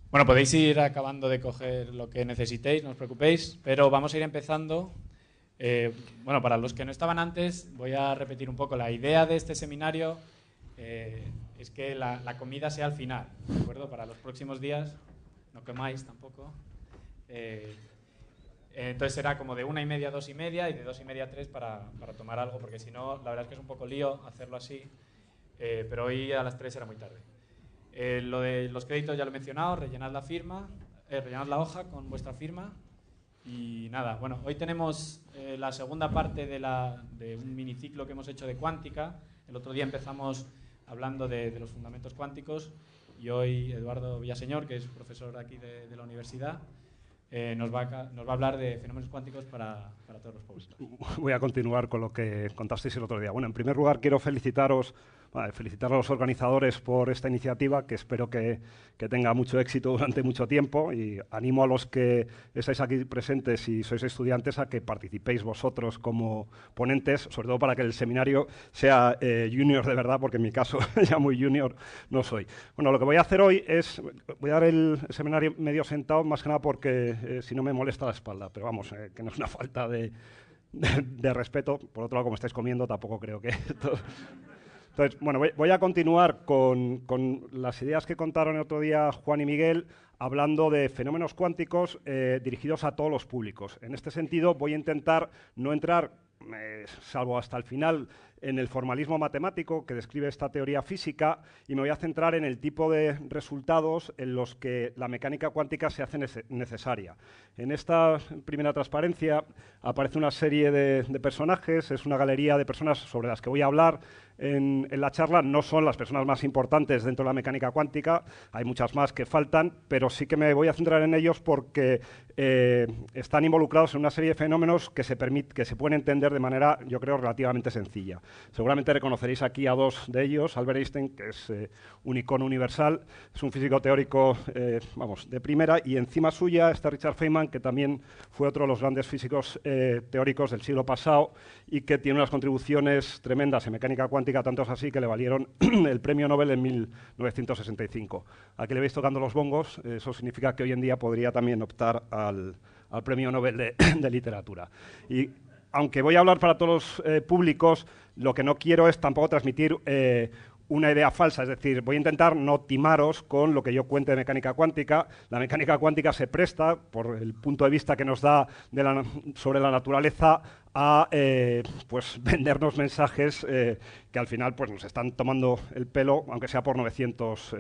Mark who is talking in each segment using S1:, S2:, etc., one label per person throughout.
S1: Bueno, podéis ir acabando de coger lo que necesitéis, no os preocupéis, pero vamos a ir empezando. Bueno, para los que no estaban antes, voy a repetir un poco. La idea de este seminario es que la comida sea al final, ¿de acuerdo? Para los próximos días, no comáis tampoco. Entonces será como de 1:30 a 2:30 y de 2:30 a 3 para tomar algo, porque si no, la verdad es que es un poco lío hacerlo así, pero hoy a las 3 era muy tarde. Lo de los créditos ya lo he mencionado, rellenad la firma, rellenad la hoja con vuestra firma y nada. Bueno, hoy tenemos la segunda parte de un miniciclo que hemos hecho de cuántica. El otro día empezamos hablando de los fundamentos cuánticos y hoy Eduardo Villaseñor, que es profesor aquí de la universidad, nos va a hablar de fenómenos cuánticos para todos los públicos.
S2: Voy a continuar con lo que contasteis el otro día. Bueno, en primer lugar quiero felicitar a los organizadores por esta iniciativa, que espero que tenga mucho éxito durante mucho tiempo, y animo a los que estáis aquí presentes y sois estudiantes a que participéis vosotros como ponentes, sobre todo para que el seminario sea junior de verdad, porque en mi caso ya muy junior no soy. Bueno, lo que voy a hacer hoy es, voy a dar el seminario medio sentado, más que nada porque si no me molesta la espalda, pero vamos, que no es una falta de respeto. Por otro lado, como estáis comiendo, tampoco creo que esto... Entonces, bueno, voy a continuar con las ideas que contaron el otro día Juan y Miguel, hablando de fenómenos cuánticos dirigidos a todos los públicos. En este sentido, voy a intentar no entrar, salvo hasta el final, en el formalismo matemático que describe esta teoría física, y me voy a centrar en el tipo de resultados en los que la mecánica cuántica se hace necesaria. En esta primera transparencia aparece una serie de personajes, es una galería de personas sobre las que voy a hablar en la charla. No son las personas más importantes dentro de la mecánica cuántica, hay muchas más que faltan, pero sí que me voy a centrar en ellos porque están involucrados en una serie de fenómenos que se pueden entender de manera, yo creo, relativamente sencilla. Seguramente reconoceréis aquí a dos de ellos. Albert Einstein, que es un icono universal, es un físico teórico, de primera, y encima suya está Richard Feynman, que también fue otro de los grandes físicos teóricos del siglo pasado y que tiene unas contribuciones tremendas en mecánica cuántica, tanto es así que le valieron el premio Nobel en 1965. Aquí le veis tocando los bongos, eso significa que hoy en día podría también optar al premio Nobel de literatura. Y aunque voy a hablar para todos los públicos, lo que no quiero es tampoco transmitir una idea falsa, es decir, voy a intentar no timaros con lo que yo cuente de mecánica cuántica. La mecánica cuántica se presta, por el punto de vista que nos da sobre la naturaleza, a pues vendernos mensajes que al final pues nos están tomando el pelo, aunque sea por 900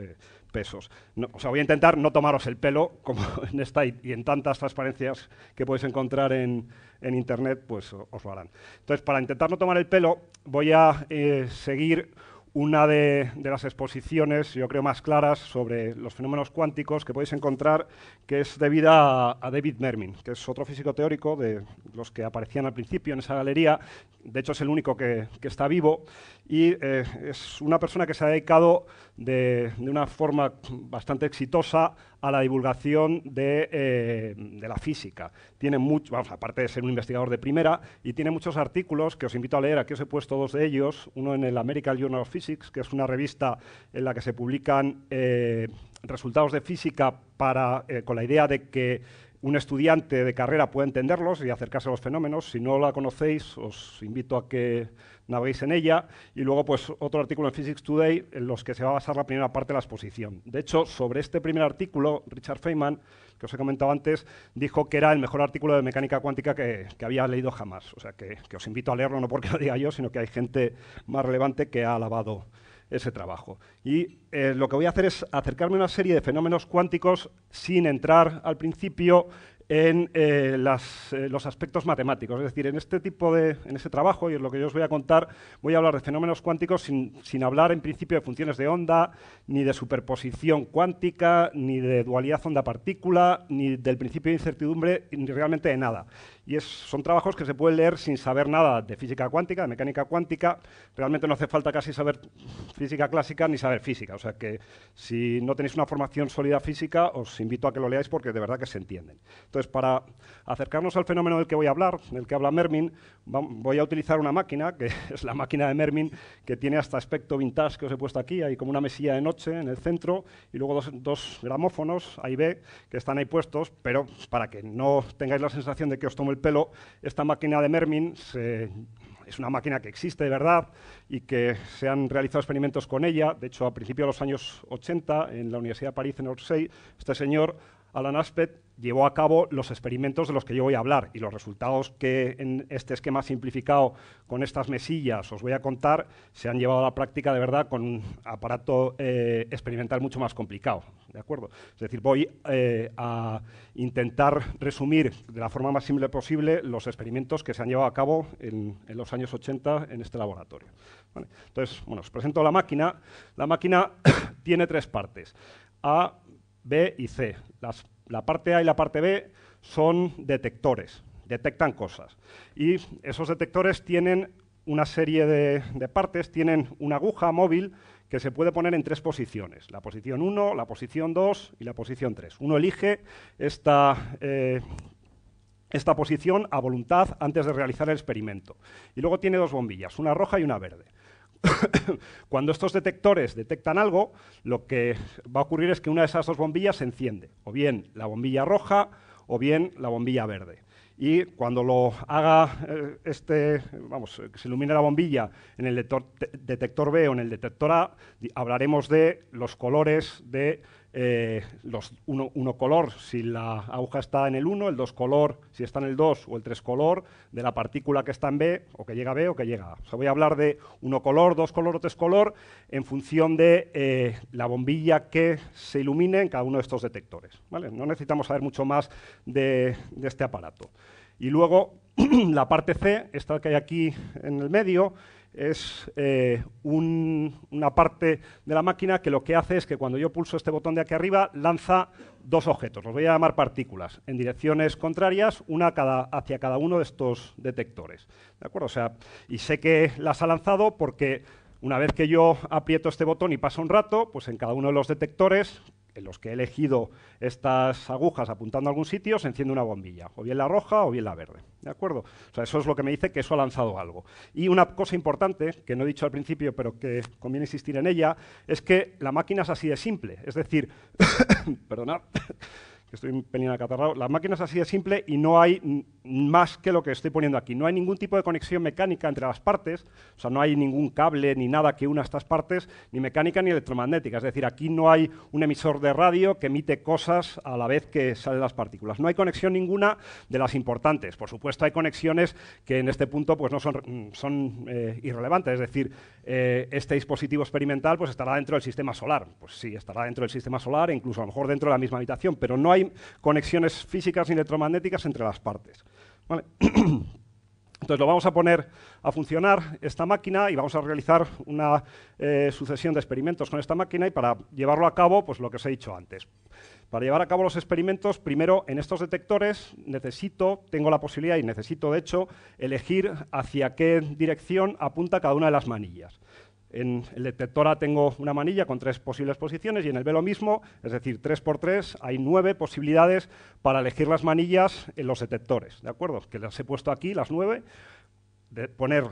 S2: pesos. No, o sea, voy a intentar no tomaros el pelo, como en esta y en tantas transparencias que podéis encontrar en Internet, pues os lo harán. Entonces, para intentar no tomar el pelo, voy a seguir una de las exposiciones, yo creo, más claras sobre los fenómenos cuánticos que podéis encontrar, que es debida a David Mermin, que es otro físico teórico de los que aparecían al principio en esa galería. De hecho, es el único que está vivo, y es una persona que se ha dedicado de una forma bastante exitosa a la divulgación de la física. Tiene mucho, vamos, aparte de ser un investigador de primera, y tiene muchos artículos que os invito a leer. Aquí os he puesto dos de ellos, uno en el American Journal of Physics, que es una revista en la que se publican resultados de física con la idea de que un estudiante de carrera pueda entenderlos y acercarse a los fenómenos. Si no la conocéis, os invito a que naveguéis en ella. Y luego, pues, otro artículo en Physics Today en los que se va a basar la primera parte de la exposición. De hecho, sobre este primer artículo, Richard Feynman, que os he comentado antes, dijo que era el mejor artículo de mecánica cuántica que había leído jamás. O sea, que os invito a leerlo, no porque lo diga yo, sino que hay gente más relevante que ha alabado ese trabajo. Y lo que voy a hacer es acercarme a una serie de fenómenos cuánticos sin entrar al principio en los aspectos matemáticos. Es decir, en ese trabajo, y en lo que yo os voy a contar, voy a hablar de fenómenos cuánticos sin hablar en principio de funciones de onda, ni de superposición cuántica, ni de dualidad onda-partícula, ni del principio de incertidumbre, ni realmente de nada. Y son trabajos que se pueden leer sin saber nada de física cuántica, de mecánica cuántica. Realmente no hace falta casi saber física clásica ni saber física. O sea que si no tenéis una formación sólida física, os invito a que lo leáis porque de verdad que se entienden. Entonces, Entonces, para acercarnos al fenómeno del que voy a hablar, del que habla Mermin, voy a utilizar una máquina, que es la máquina de Mermin, que tiene hasta aspecto vintage que os he puesto aquí. Hay como una mesilla de noche en el centro y luego dos gramófonos, A y B, que están ahí puestos, pero para que no tengáis la sensación de que os tomo el pelo, esta máquina de Mermin es una máquina que existe de verdad y que se han realizado experimentos con ella. De hecho, a principios de los años 80, en la Universidad de París, en Orsay, este señor, Alan Aspect, llevó a cabo los experimentos de los que yo voy a hablar, y los resultados que en este esquema simplificado con estas mesillas os voy a contar se han llevado a la práctica de verdad con un aparato experimental mucho más complicado, ¿de acuerdo? Es decir, voy a intentar resumir de la forma más simple posible los experimentos que se han llevado a cabo en los años 80 en este laboratorio. ¿Vale? Entonces, bueno, os presento la máquina. La máquina tiene tres partes: A, B y C. La parte A y la parte B son detectores, detectan cosas. Y esos detectores tienen una serie de partes, tienen una aguja móvil que se puede poner en tres posiciones: la posición 1, la posición 2 y la posición 3. Uno elige esta posición a voluntad antes de realizar el experimento. Y luego tiene dos bombillas, una roja y una verde. Cuando estos detectores detectan algo, lo que va a ocurrir es que una de esas dos bombillas se enciende, o bien la bombilla roja o bien la bombilla verde. Y cuando lo haga que se ilumine la bombilla en el detector B o en el detector A, hablaremos de los colores de uno color si la aguja está en el 1, el 2 color si está en el 2 o el 3 color de la partícula que está en B o que llega a B o que llega a A. O sea, voy a hablar de 1 color, 2 color o 3 color en función de la bombilla que se ilumine en cada uno de estos detectores, ¿vale? No necesitamos saber mucho más de este aparato. Y luego la parte C, esta que hay aquí en el medio, es una parte de la máquina que lo que hace es que cuando yo pulso este botón de aquí arriba, lanza dos objetos, los voy a llamar partículas, en direcciones contrarias, una hacia cada uno de estos detectores. ¿De acuerdo? O sea, y sé que las ha lanzado porque una vez que yo aprieto este botón y pasa un rato, pues en cada uno de los detectores en los que he elegido estas agujas apuntando a algún sitio, se enciende una bombilla, o bien la roja o bien la verde. ¿De acuerdo? O sea, eso es lo que me dice que eso ha lanzado algo. Y una cosa importante, que no he dicho al principio, pero que conviene insistir en ella, es que la máquina es así de simple. Es decir, perdonad, que estoy un pelín acatarrado, la máquina es así de simple y no hay más que lo que estoy poniendo aquí. No hay ningún tipo de conexión mecánica entre las partes, o sea, no hay ningún cable ni nada que una estas partes, ni mecánica ni electromagnética. Es decir, aquí no hay un emisor de radio que emite cosas a la vez que salen las partículas. No hay conexión ninguna de las importantes. Por supuesto, hay conexiones que en este punto pues, no son irrelevantes. Es decir, este dispositivo experimental pues, estará dentro del sistema solar. Pues sí, estará dentro del sistema solar e incluso a lo mejor dentro de la misma habitación, pero no hay conexiones físicas ni electromagnéticas entre las partes. ¿Vale? Entonces lo vamos a poner a funcionar esta máquina y vamos a realizar una sucesión de experimentos con esta máquina, y para llevarlo a cabo, pues lo que os he dicho antes. Para llevar a cabo los experimentos, primero en estos detectores tengo la posibilidad y necesito de hecho elegir hacia qué dirección apunta cada una de las manillas. En el detector A tengo una manilla con 3 posibles posiciones y en el B lo mismo, es decir, 3 por 3, hay 9 posibilidades para elegir las manillas en los detectores, ¿de acuerdo? Que las he puesto aquí, las 9, de poner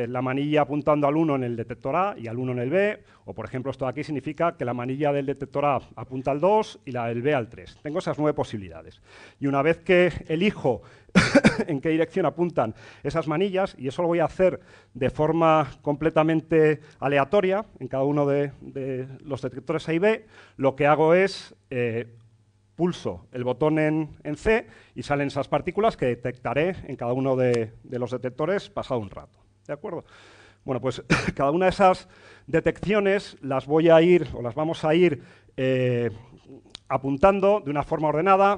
S2: la manilla apuntando al 1 en el detector A y al 1 en el B, o por ejemplo esto de aquí significa que la manilla del detector A apunta al 2 y la del B al 3. Tengo esas 9 posibilidades. Y una vez que elijo en qué dirección apuntan esas manillas, y eso lo voy a hacer de forma completamente aleatoria en cada uno de los detectores A y B, lo que hago es pulso el botón en C y salen esas partículas que detectaré en cada uno de los detectores pasado un rato. ¿De acuerdo? Bueno, pues cada una de esas detecciones las vamos a ir apuntando de una forma ordenada,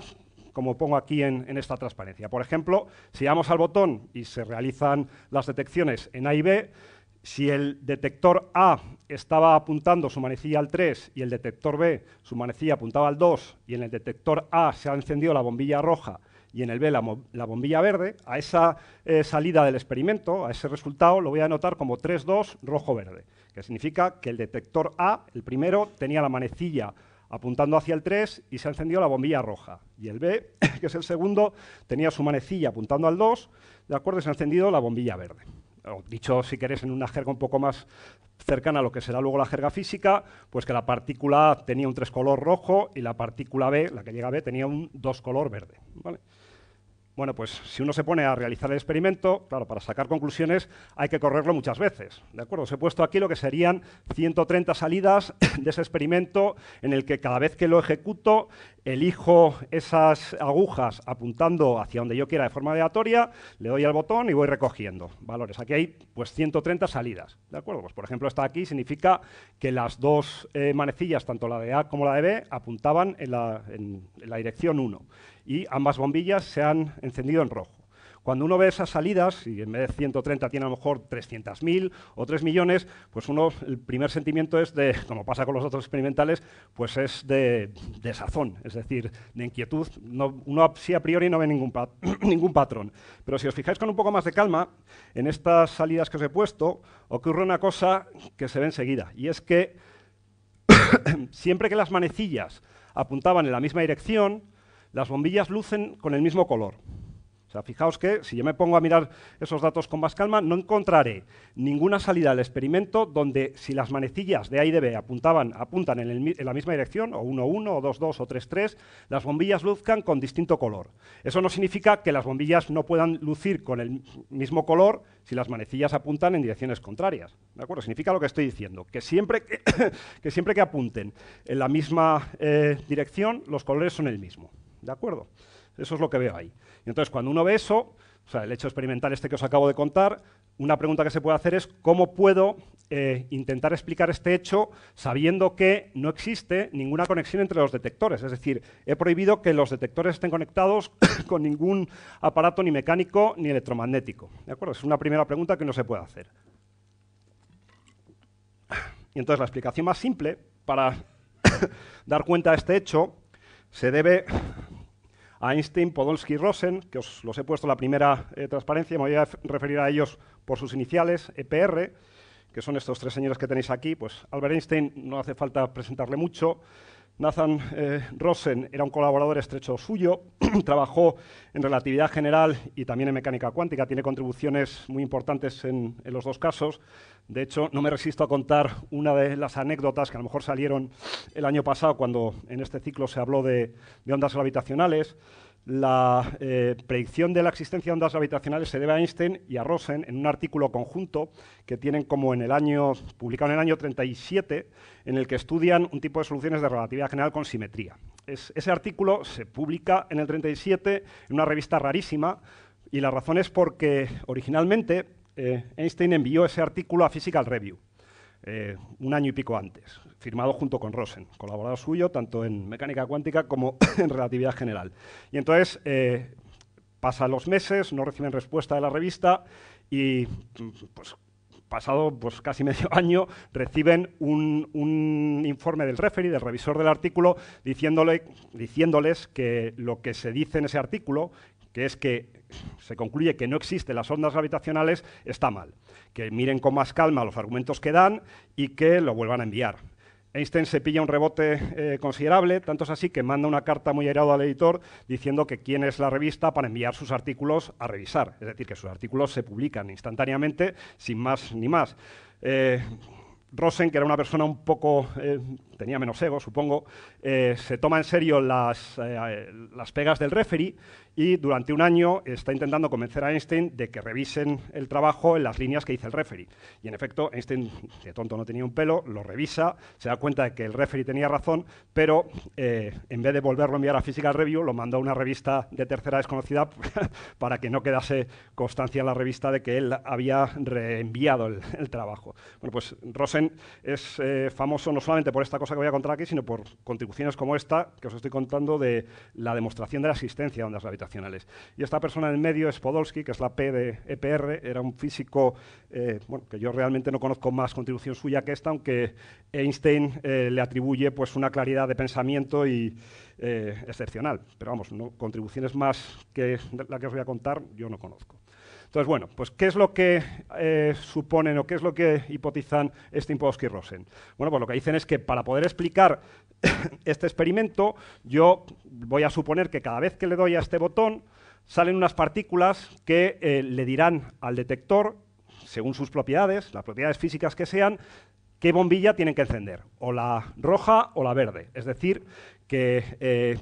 S2: como pongo aquí en esta transparencia. Por ejemplo, si damos al botón y se realizan las detecciones en A y B, si el detector A estaba apuntando su manecilla al 3 y el detector B su manecilla apuntaba al 2 y en el detector A se ha encendido la bombilla roja y en el B la bombilla verde, a esa salida del experimento, a ese resultado, lo voy a anotar como 3-2 rojo-verde, que significa que el detector A, el primero, tenía la manecilla apuntando hacia el 3 y se ha encendido la bombilla roja. Y el B, que es el segundo, tenía su manecilla apuntando al 2, ¿de acuerdo? Y se ha encendido la bombilla verde. O, dicho, si queréis, en una jerga un poco más cercana a lo que será luego la jerga física, pues que la partícula A tenía un 3 color rojo y la partícula B, la que llega a B, tenía un 2 color verde, ¿vale? Bueno, pues si uno se pone a realizar el experimento, claro, para sacar conclusiones hay que correrlo muchas veces, ¿de acuerdo? Os he puesto aquí lo que serían 130 salidas de ese experimento en el que cada vez que lo ejecuto elijo esas agujas apuntando hacia donde yo quiera de forma aleatoria, le doy al botón y voy recogiendo valores. Aquí hay pues 130 salidas, ¿de acuerdo? Pues por ejemplo esta aquí significa que las dos manecillas, tanto la de A como la de B, apuntaban en la dirección 1 y ambas bombillas se han encendido en rojo. Cuando uno ve esas salidas, y en vez de 130 tiene a lo mejor 300.000 o 3 millones, pues el primer sentimiento es de, como pasa con los datos experimentales, pues es de desazón, es decir, de inquietud. Uno sí a priori no ve ningún patrón. Pero si os fijáis con un poco más de calma, en estas salidas que os he puesto, ocurre una cosa que se ve enseguida, y es que siempre que las manecillas apuntaban en la misma dirección, las bombillas lucen con el mismo color. O sea, fijaos que si yo me pongo a mirar esos datos con más calma, no encontraré ninguna salida del experimento donde si las manecillas de A y de B apuntan en la misma dirección, o 1,1, o 2,2, o 3,3, las bombillas luzcan con distinto color. Eso no significa que las bombillas no puedan lucir con el mismo color si las manecillas apuntan en direcciones contrarias, ¿de acuerdo? Significa lo que estoy diciendo, que siempre que apunten en la misma dirección, los colores son el mismo. ¿De acuerdo? Eso es lo que veo ahí. Y entonces, cuando uno ve eso, o sea, el hecho experimental este que os acabo de contar, una pregunta que se puede hacer es ¿cómo puedo intentar explicar este hecho sabiendo que no existe ninguna conexión entre los detectores? Es decir, he prohibido que los detectores estén conectados con ningún aparato ni mecánico ni electromagnético. ¿De acuerdo? Es una primera pregunta que uno se puede hacer. Y entonces, la explicación más simple para dar cuenta de este hecho se debe a Einstein, Podolsky y Rosen, que os los he puesto en la primera transparencia, me voy a referir a ellos por sus iniciales, EPR, que son estos tres señores que tenéis aquí. Pues Albert Einstein no hace falta presentarle mucho. Nathan Rosen era un colaborador estrecho suyo, trabajó en relatividad general y también en mecánica cuántica, tiene contribuciones muy importantes en los dos casos. De hecho, no me resisto a contar una de las anécdotas que a lo mejor salieron el año pasado cuando en este ciclo se habló de ondas gravitacionales. La predicción de la existencia de ondas gravitacionales se debe a Einstein y a Rosen en un artículo conjunto que tienen publicado en el año 37, en el que estudian un tipo de soluciones de relatividad general con simetría. Ese artículo se publica en el 37 en una revista rarísima, y la razón es porque originalmente Einstein envió ese artículo a Physical Review, un año y pico antes, firmado junto con Rosen, colaborador suyo tanto en mecánica cuántica como en relatividad general. Y entonces pasan los meses, no reciben respuesta de la revista y pues, pasado pues, casi medio año reciben un informe del referee, del revisor del artículo, diciéndoles que lo que se dice en ese artículo, que es que se concluye que no existen las ondas gravitacionales, está mal. Que miren con más calma los argumentos que dan y que lo vuelvan a enviar. Einstein se pilla un rebote considerable, tanto es así que manda una carta muy airada al editor diciendo que quién es la revista para enviar sus artículos a revisar. Es decir, que sus artículos se publican instantáneamente, sin más ni más. Rosen, que era una persona un poco, tenía menos ego, supongo, se toma en serio las pegas del referee y durante un año está intentando convencer a Einstein de que revisen el trabajo en las líneas que dice el referee. Y en efecto, Einstein, de tonto no tenía un pelo, lo revisa, se da cuenta de que el referee tenía razón, pero en vez de volverlo a enviar a Physical Review, lo mandó a una revista de tercera desconocida para que no quedase constancia en la revista de que él había reenviado el trabajo. Bueno, pues Rosen es famoso no solamente por esta cosa que voy a contar aquí, sino por contribuciones como esta que os estoy contando de la demostración de la existencia de ondas gravitacionales. Y esta persona en el medio es Podolsky, que es la P de EPR, era un físico que yo realmente no conozco más contribución suya que esta, aunque Einstein le atribuye pues, una claridad de pensamiento y excepcional. Pero vamos, contribuciones más que la que os voy a contar yo no conozco. Entonces, bueno, pues ¿qué es lo que suponen o qué es lo que hipotizan Steenposky y Rosen? Bueno, pues lo que dicen es que para poder explicar este experimento, yo voy a suponer que cada vez que le doy a este botón, salen unas partículas que le dirán al detector, según sus propiedades, las propiedades físicas que sean, qué bombilla tienen que encender, o la roja o la verde. Es decir, que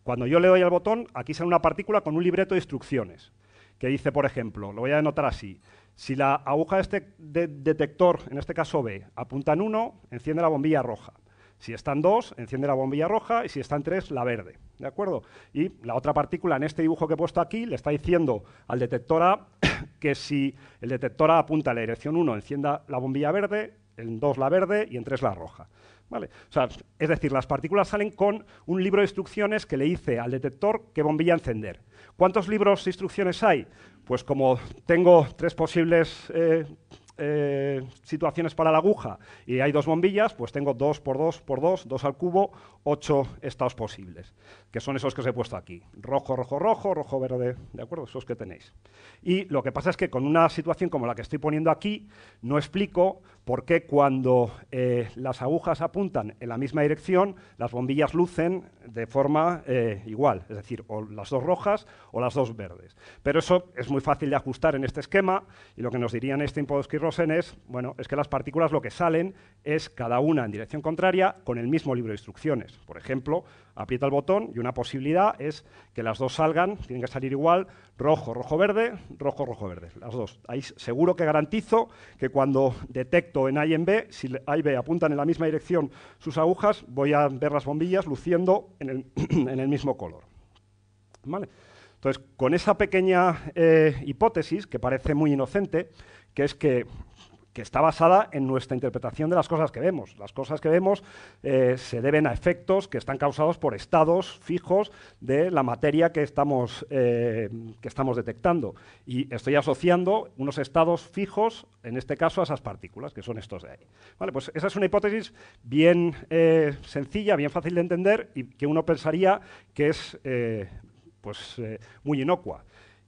S2: cuando yo le doy al botón, aquí sale una partícula con un libreto de instrucciones, que dice, por ejemplo, lo voy a denotar así: si la aguja de este detector, en este caso B, apunta en 1, enciende la bombilla roja. Si está en 2, enciende la bombilla roja, y si está en 3, la verde. ¿De acuerdo? Y la otra partícula, en este dibujo que he puesto aquí, le está diciendo al detector A que si el detector A apunta en la dirección 1, encienda la bombilla verde, en 2 la verde y en 3 la roja. ¿Vale? O sea, es decir, las partículas salen con un libro de instrucciones que le dice al detector qué bombilla encender. ¿Cuántos libros de instrucciones hay? Pues como tengo 3 posibles situaciones para la aguja y hay 2 bombillas, pues tengo 2 por 2 por 2, 2 al cubo, 8 estados posibles, que son esos que os he puesto aquí: rojo, rojo, rojo, rojo, verde, ¿de acuerdo? Esos que tenéis. Y lo que pasa es que con una situación como la que estoy poniendo aquí, no explico por qué cuando las agujas apuntan en la misma dirección, las bombillas lucen de forma igual, es decir, o las 2 rojas o las 2 verdes. Pero eso es muy fácil de ajustar en este esquema, y lo que nos dirían Steenposky y Rosen es, bueno, es que las partículas lo que salen es cada una en dirección contraria con el mismo libro de instrucciones. Por ejemplo, aprieta el botón y una posibilidad es que las 2 salgan, tienen que salir igual: rojo, rojo, verde, rojo, rojo, verde, las 2. Ahí seguro que garantizo que cuando detecto en A y en B, si A y B apuntan en la misma dirección sus agujas, voy a ver las bombillas luciendo en el mismo color. ¿Vale? Entonces, con esa pequeña hipótesis, que parece muy inocente, que es que está basada en nuestra interpretación de las cosas que vemos. Las cosas que vemos se deben a efectos que están causados por estados fijos de la materia que estamos detectando. Y estoy asociando unos estados fijos, en este caso, a esas partículas, que son estos de ahí. Vale, pues esa es una hipótesis bien sencilla, bien fácil de entender, y que uno pensaría que es muy inocua.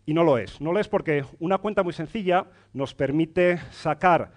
S2: Y no lo es. No lo es porque una cuenta muy sencilla nos permite sacar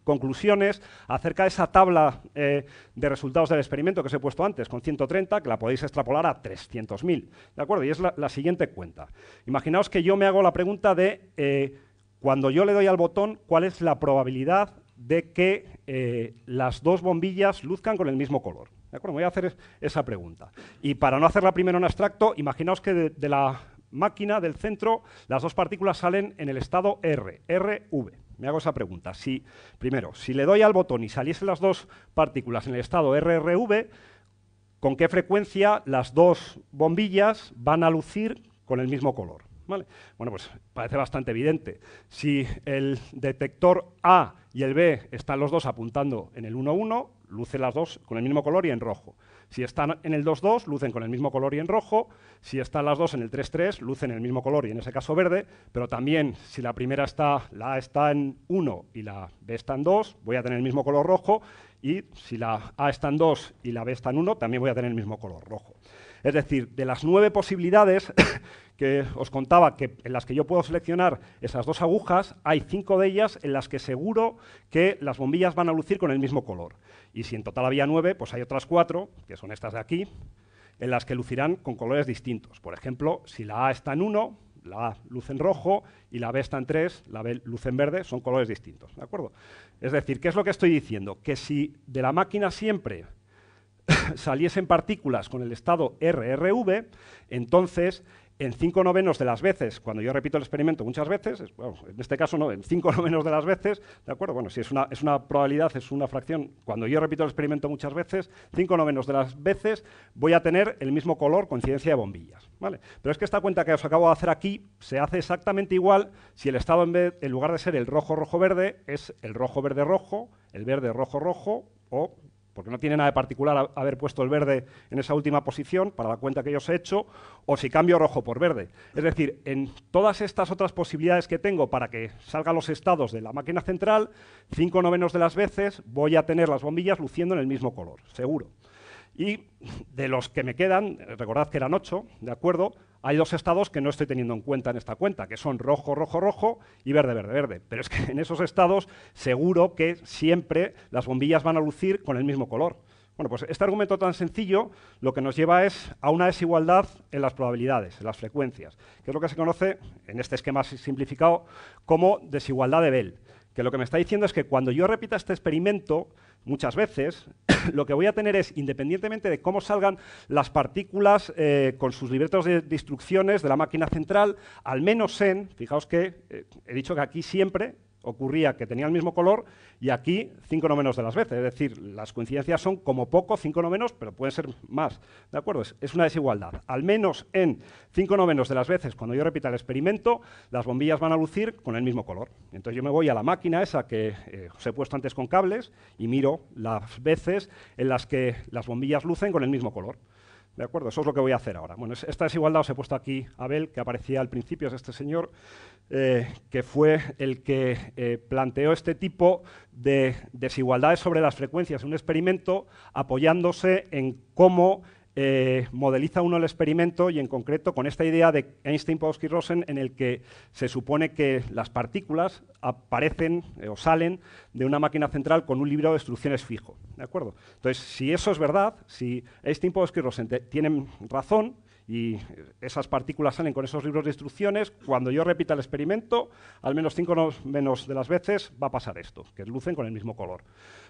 S2: conclusiones acerca de esa tabla de resultados del experimento que os he puesto antes, con 130, que la podéis extrapolar a 300.000. ¿De acuerdo? Y es la siguiente cuenta. Imaginaos que yo me hago la pregunta de, cuando yo le doy al botón, ¿cuál es la probabilidad de que las 2 bombillas luzcan con el mismo color? ¿De acuerdo? Voy a hacer esa pregunta. Y para no hacerla primero en abstracto, imaginaos que de la máquina del centro, las 2 partículas salen en el estado RV. Me hago esa pregunta. Primero, si le doy al botón y saliesen las 2 partículas en el estado RRV, ¿con qué frecuencia las 2 bombillas van a lucir con el mismo color? ¿Vale? Bueno, pues parece bastante evidente. Si el detector A y el B están los 2 apuntando en el 1,1, lucen las 2 con el mismo color y en rojo. Si están en el 2,2, lucen con el mismo color y en rojo. Si están las 2 en el 3,3, lucen en el mismo color y en ese caso verde. Pero también, si la A está en 1 y la B está en 2, voy a tener el mismo color rojo. Y si la A está en 2 y la B está en 1, también voy a tener el mismo color rojo. Es decir, de las 9 posibilidades que os contaba, en las que yo puedo seleccionar esas 2 agujas, hay 5 de ellas en las que seguro que las bombillas van a lucir con el mismo color. Y si en total había 9, pues hay otras 4, que son estas de aquí, en las que lucirán con colores distintos. Por ejemplo, si la A está en 1, la A luce en rojo, y la B está en 3, la B luce en verde, son colores distintos. ¿De acuerdo? Es decir, ¿qué es lo que estoy diciendo? Que si de la máquina siempre saliesen partículas con el estado RRV, entonces en 5/9 de las veces, cuando yo repito el experimento muchas veces, bueno, en este caso no, en 5/9 de las veces, ¿de acuerdo? Bueno, si es una probabilidad, es una fracción, cuando yo repito el experimento muchas veces, 5/9 de las veces voy a tener el mismo color, coincidencia de bombillas, ¿vale? Pero es que esta cuenta que os acabo de hacer aquí se hace exactamente igual si el estado, en lugar de ser el rojo, rojo, verde, es el rojo, verde, rojo, el verde, rojo, rojo, o porque no tiene nada de particular haber puesto el verde en esa última posición para la cuenta que yo os he hecho, o si cambio rojo por verde. Es decir, en todas estas otras posibilidades que tengo para que salgan los estados de la máquina central, 5/9 de las veces voy a tener las bombillas luciendo en el mismo color, seguro. Y de los que me quedan, recordad que eran 8, ¿de acuerdo? hay dos estados que no estoy teniendo en cuenta en esta cuenta, que son rojo, rojo, rojo y verde, verde, verde. Pero es que en esos estados seguro que siempre las bombillas van a lucir con el mismo color. Bueno, pues este argumento tan sencillo lo que nos lleva es a una desigualdad en las probabilidades, en las frecuencias, que es lo que se conoce, en este esquema simplificado, como desigualdad de Bell. Que lo que me está diciendo es que cuando yo repita este experimento, muchas veces, lo que voy a tener es, independientemente de cómo salgan las partículas con sus libretos de instrucciones de la máquina central, al menos fijaos que he dicho que aquí siempre ocurría que tenía el mismo color y aquí 5 no menos de las veces. Es decir, las coincidencias son como poco 5 no menos, pero pueden ser más. ¿De acuerdo? Es una desigualdad. Al menos en 5 no menos de las veces, cuando yo repita el experimento, las bombillas van a lucir con el mismo color. Entonces yo me voy a la máquina esa que os he puesto antes con cables y miro las veces en las que las bombillas lucen con el mismo color. ¿De acuerdo? Eso es lo que voy a hacer ahora. Bueno, esta desigualdad os he puesto aquí a Bell, que aparecía al principio, es este señor, que fue el que planteó este tipo de desigualdades sobre las frecuencias en un experimento, apoyándose en cómo modeliza uno el experimento y en concreto con esta idea de Einstein-Podolsky-Rosen en el que se supone que las partículas aparecen o salen de una máquina central con un libro de instrucciones fijo. ¿De acuerdo? Entonces, si eso es verdad, si Einstein-Podolsky-Rosen tienen razón y esas partículas salen con esos libros de instrucciones, cuando yo repita el experimento, al menos 5 no menos de las veces va a pasar esto, que lucen con el mismo color.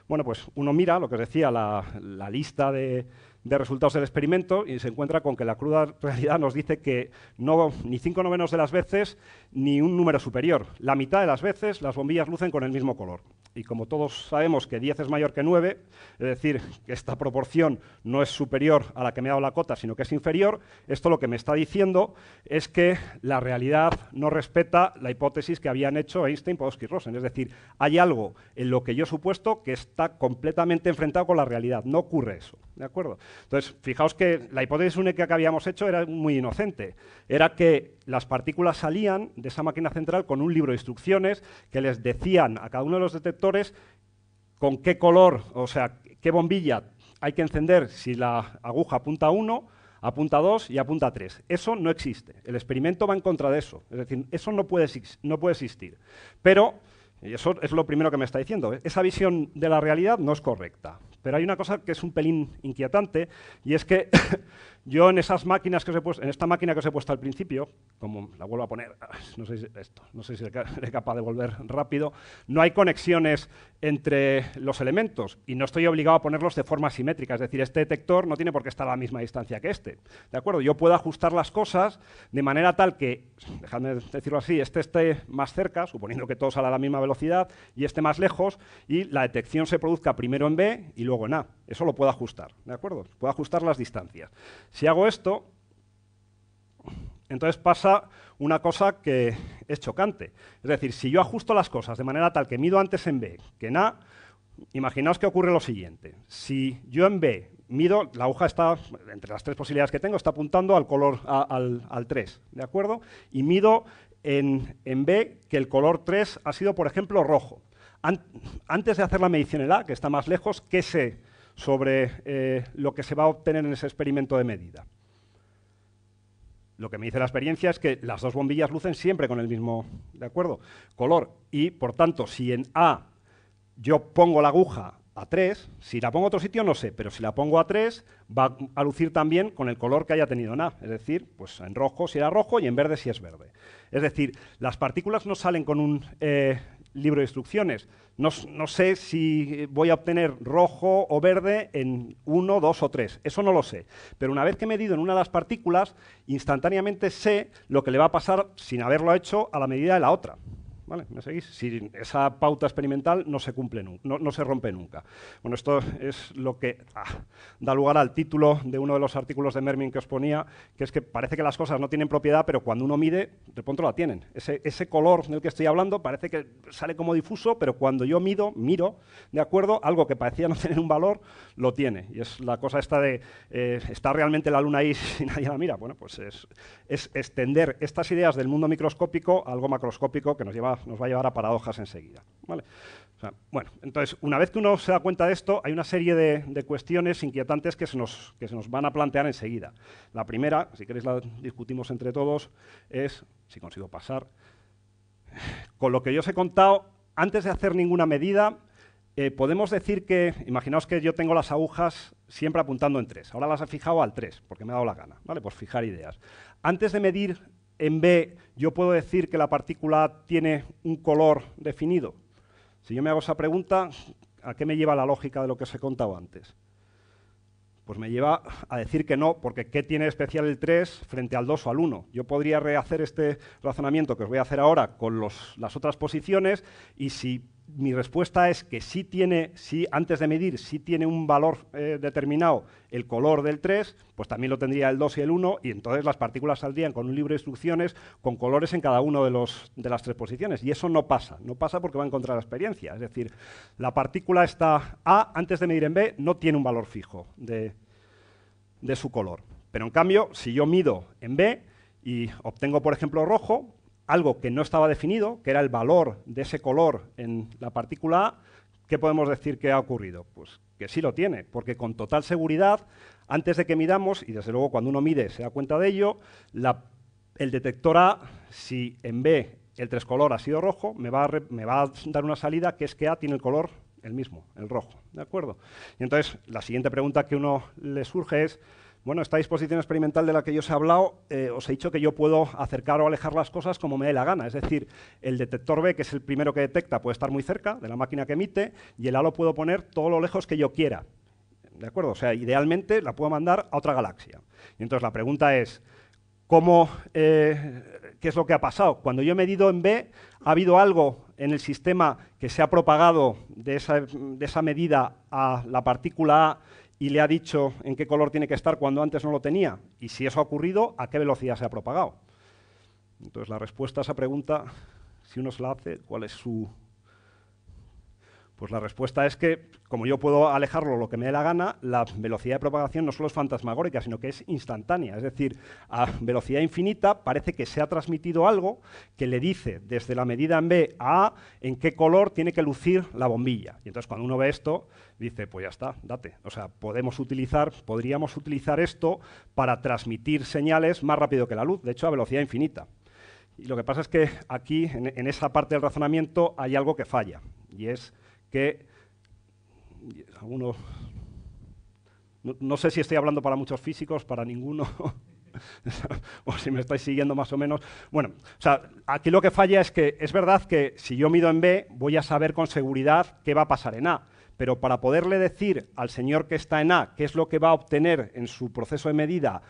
S2: Bueno, pues uno mira, lo que os decía, la lista de resultados del experimento y se encuentra con que la cruda realidad nos dice que no, ni 5 no menos de las veces ni un número superior. La mitad de las veces las bombillas lucen con el mismo color. Y como todos sabemos que 10 es mayor que 9, es decir, que esta proporción no es superior a la que me ha dado la cota, sino que es inferior, esto lo que me está diciendo es que la realidad no respeta la hipótesis que habían hecho Einstein, Podolsky y Rosen. Es decir, hay algo en lo que yo he supuesto que está completamente enfrentado con la realidad. No ocurre eso. ¿De acuerdo? Entonces, fijaos que la hipótesis única que habíamos hecho era muy inocente. Era que las partículas salían de esa máquina central con un libro de instrucciones que les decían a cada uno de los detectores con qué color, o sea, qué bombilla hay que encender si la aguja apunta a 1, apunta a 2 y apunta a 3. Eso no existe. El experimento va en contra de eso. Es decir, eso no puede existir. Pero, y eso es lo primero que me está diciendo, esa visión de la realidad no es correcta. Pero hay una cosa que es un pelín inquietante, y es que yo en esas máquinas que os he puesto, en esta máquina que os he puesto al principio, como la vuelvo a poner, no sé si seré capaz de volver rápido, no hay conexiones entre los elementos y no estoy obligado a ponerlos de forma simétrica, es decir, este detector no tiene por qué estar a la misma distancia que este, ¿de acuerdo? Yo puedo ajustar las cosas de manera tal que, dejadme decirlo así, este esté más cerca, suponiendo que todo sale a la misma velocidad, y este más lejos, y la detección se produzca primero en B y luego en A. Eso lo puedo ajustar, ¿de acuerdo? Puedo ajustar las distancias. Si hago esto, entonces pasa una cosa que es chocante. Es decir, si yo ajusto las cosas de manera tal que mido antes en B que en A, imaginaos que ocurre lo siguiente. Si yo en B mido, la aguja está, entre las tres posibilidades que tengo, está apuntando al color al 3, ¿de acuerdo? Y mido en B que el color 3 ha sido, por ejemplo, rojo. Antes de hacer la medición en A, que está más lejos, ¿qué sé sobre lo que se va a obtener en ese experimento de medida? Lo que me dice la experiencia es que las dos bombillas lucen siempre con el mismo, ¿de acuerdo?, color. Y, por tanto, si en A yo pongo la aguja a 3, si la pongo a otro sitio no sé, pero si la pongo a 3 va a lucir también con el color que haya tenido en A. Es decir, pues en rojo si era rojo y en verde si es verde. Es decir, las partículas no salen con un libro de instrucciones. No sé si voy a obtener rojo o verde en 1, 2 o 3. Eso no lo sé. Pero una vez que he medido en una de las partículas, instantáneamente sé lo que le va a pasar sin haberlo hecho a la medida de la otra. ¿Vale? ¿Me seguís? Si esa pauta experimental no se cumple, no se rompe nunca. Bueno, esto es lo que da lugar al título de uno de los artículos de Mermin que os ponía, que es que parece que las cosas no tienen propiedad, pero cuando uno mide, de pronto la tienen. Ese color del que estoy hablando parece que sale como difuso, pero cuando yo miro, ¿de acuerdo? Algo que parecía no tener un valor, lo tiene. Y es la cosa esta de, ¿está realmente la luna ahí si nadie la mira? Bueno, pues es extender estas ideas del mundo microscópico a algo macroscópico que nos lleva a llevar a paradojas enseguida, ¿vale? O sea, bueno, entonces, una vez que uno se da cuenta de esto, hay una serie de cuestiones inquietantes que se nos van a plantear enseguida. La primera, si queréis la discutimos entre todos, es, si consigo pasar, con lo que yo os he contado, antes de hacer ninguna medida, podemos decir que, imaginaos que yo tengo las agujas siempre apuntando en 3. Ahora las he fijado al 3, porque me ha dado la gana, ¿vale? Pues fijar ideas. Antes de medir en B, yo puedo decir que la partícula A tiene un color definido. Si yo me hago esa pregunta, ¿a qué me lleva la lógica de lo que os he contado antes? Pues me lleva a decir que no, porque ¿qué tiene especial el 3 frente al 2 o al 1? Yo podría rehacer este razonamiento que os voy a hacer ahora con las otras posiciones, y si mi respuesta es que sí tiene, antes de medir, sí tiene un valor determinado el color del 3, pues también lo tendría el 2 y el 1, y entonces las partículas saldrían con un libro de instrucciones con colores en cada uno de las 3 posiciones. Y eso no pasa porque va en contra de la experiencia. Es decir, la partícula esta A, antes de medir en B, no tiene un valor fijo de su color. Pero en cambio, si yo mido en B y obtengo, por ejemplo, rojo, algo que no estaba definido, que era el valor de ese color en la partícula A, ¿qué podemos decir que ha ocurrido? Pues que sí lo tiene, porque con total seguridad, antes de que midamos, y desde luego cuando uno mide se da cuenta de ello, el detector A, si en B el 3 color ha sido rojo, me va a dar una salida que es que A tiene el color el mismo, el rojo, ¿de acuerdo? Y entonces, la siguiente pregunta que uno le surge es, bueno, esta disposición experimental de la que yo os he hablado, os he dicho que yo puedo acercar o alejar las cosas como me dé la gana. Es decir, el detector B, que es el primero que detecta, puede estar muy cerca de la máquina que emite, y el A lo puedo poner todo lo lejos que yo quiera. ¿De acuerdo? O sea, idealmente la puedo mandar a otra galaxia. Y entonces la pregunta es, ¿qué es lo que ha pasado? Cuando yo he medido en B, ¿ha habido algo en el sistema que se ha propagado de esa medida a la partícula A y le ha dicho en qué color tiene que estar cuando antes no lo tenía? Y si eso ha ocurrido, ¿a qué velocidad se ha propagado? Entonces, la respuesta a esa pregunta, si uno se la hace, ¿cuál es su...? Pues la respuesta es que, como yo puedo alejarlo lo que me dé la gana, la velocidad de propagación no solo es fantasmagórica, sino que es instantánea. Es decir, a velocidad infinita parece que se ha transmitido algo que le dice desde la medida en B a A en qué color tiene que lucir la bombilla. Y entonces cuando uno ve esto, dice, pues ya está, date. O sea, podríamos utilizar esto para transmitir señales más rápido que la luz, de hecho a velocidad infinita. Y lo que pasa es que aquí, en esa parte del razonamiento, hay algo que falla, y es que algunos, no sé si estoy hablando para muchos físicos, para ninguno, o si me estáis siguiendo más o menos. Bueno, o sea, aquí lo que falla es que es verdad que si yo mido en B, voy a saber con seguridad qué va a pasar en A. Pero para poderle decir al señor que está en A qué es lo que va a obtener en su proceso de medida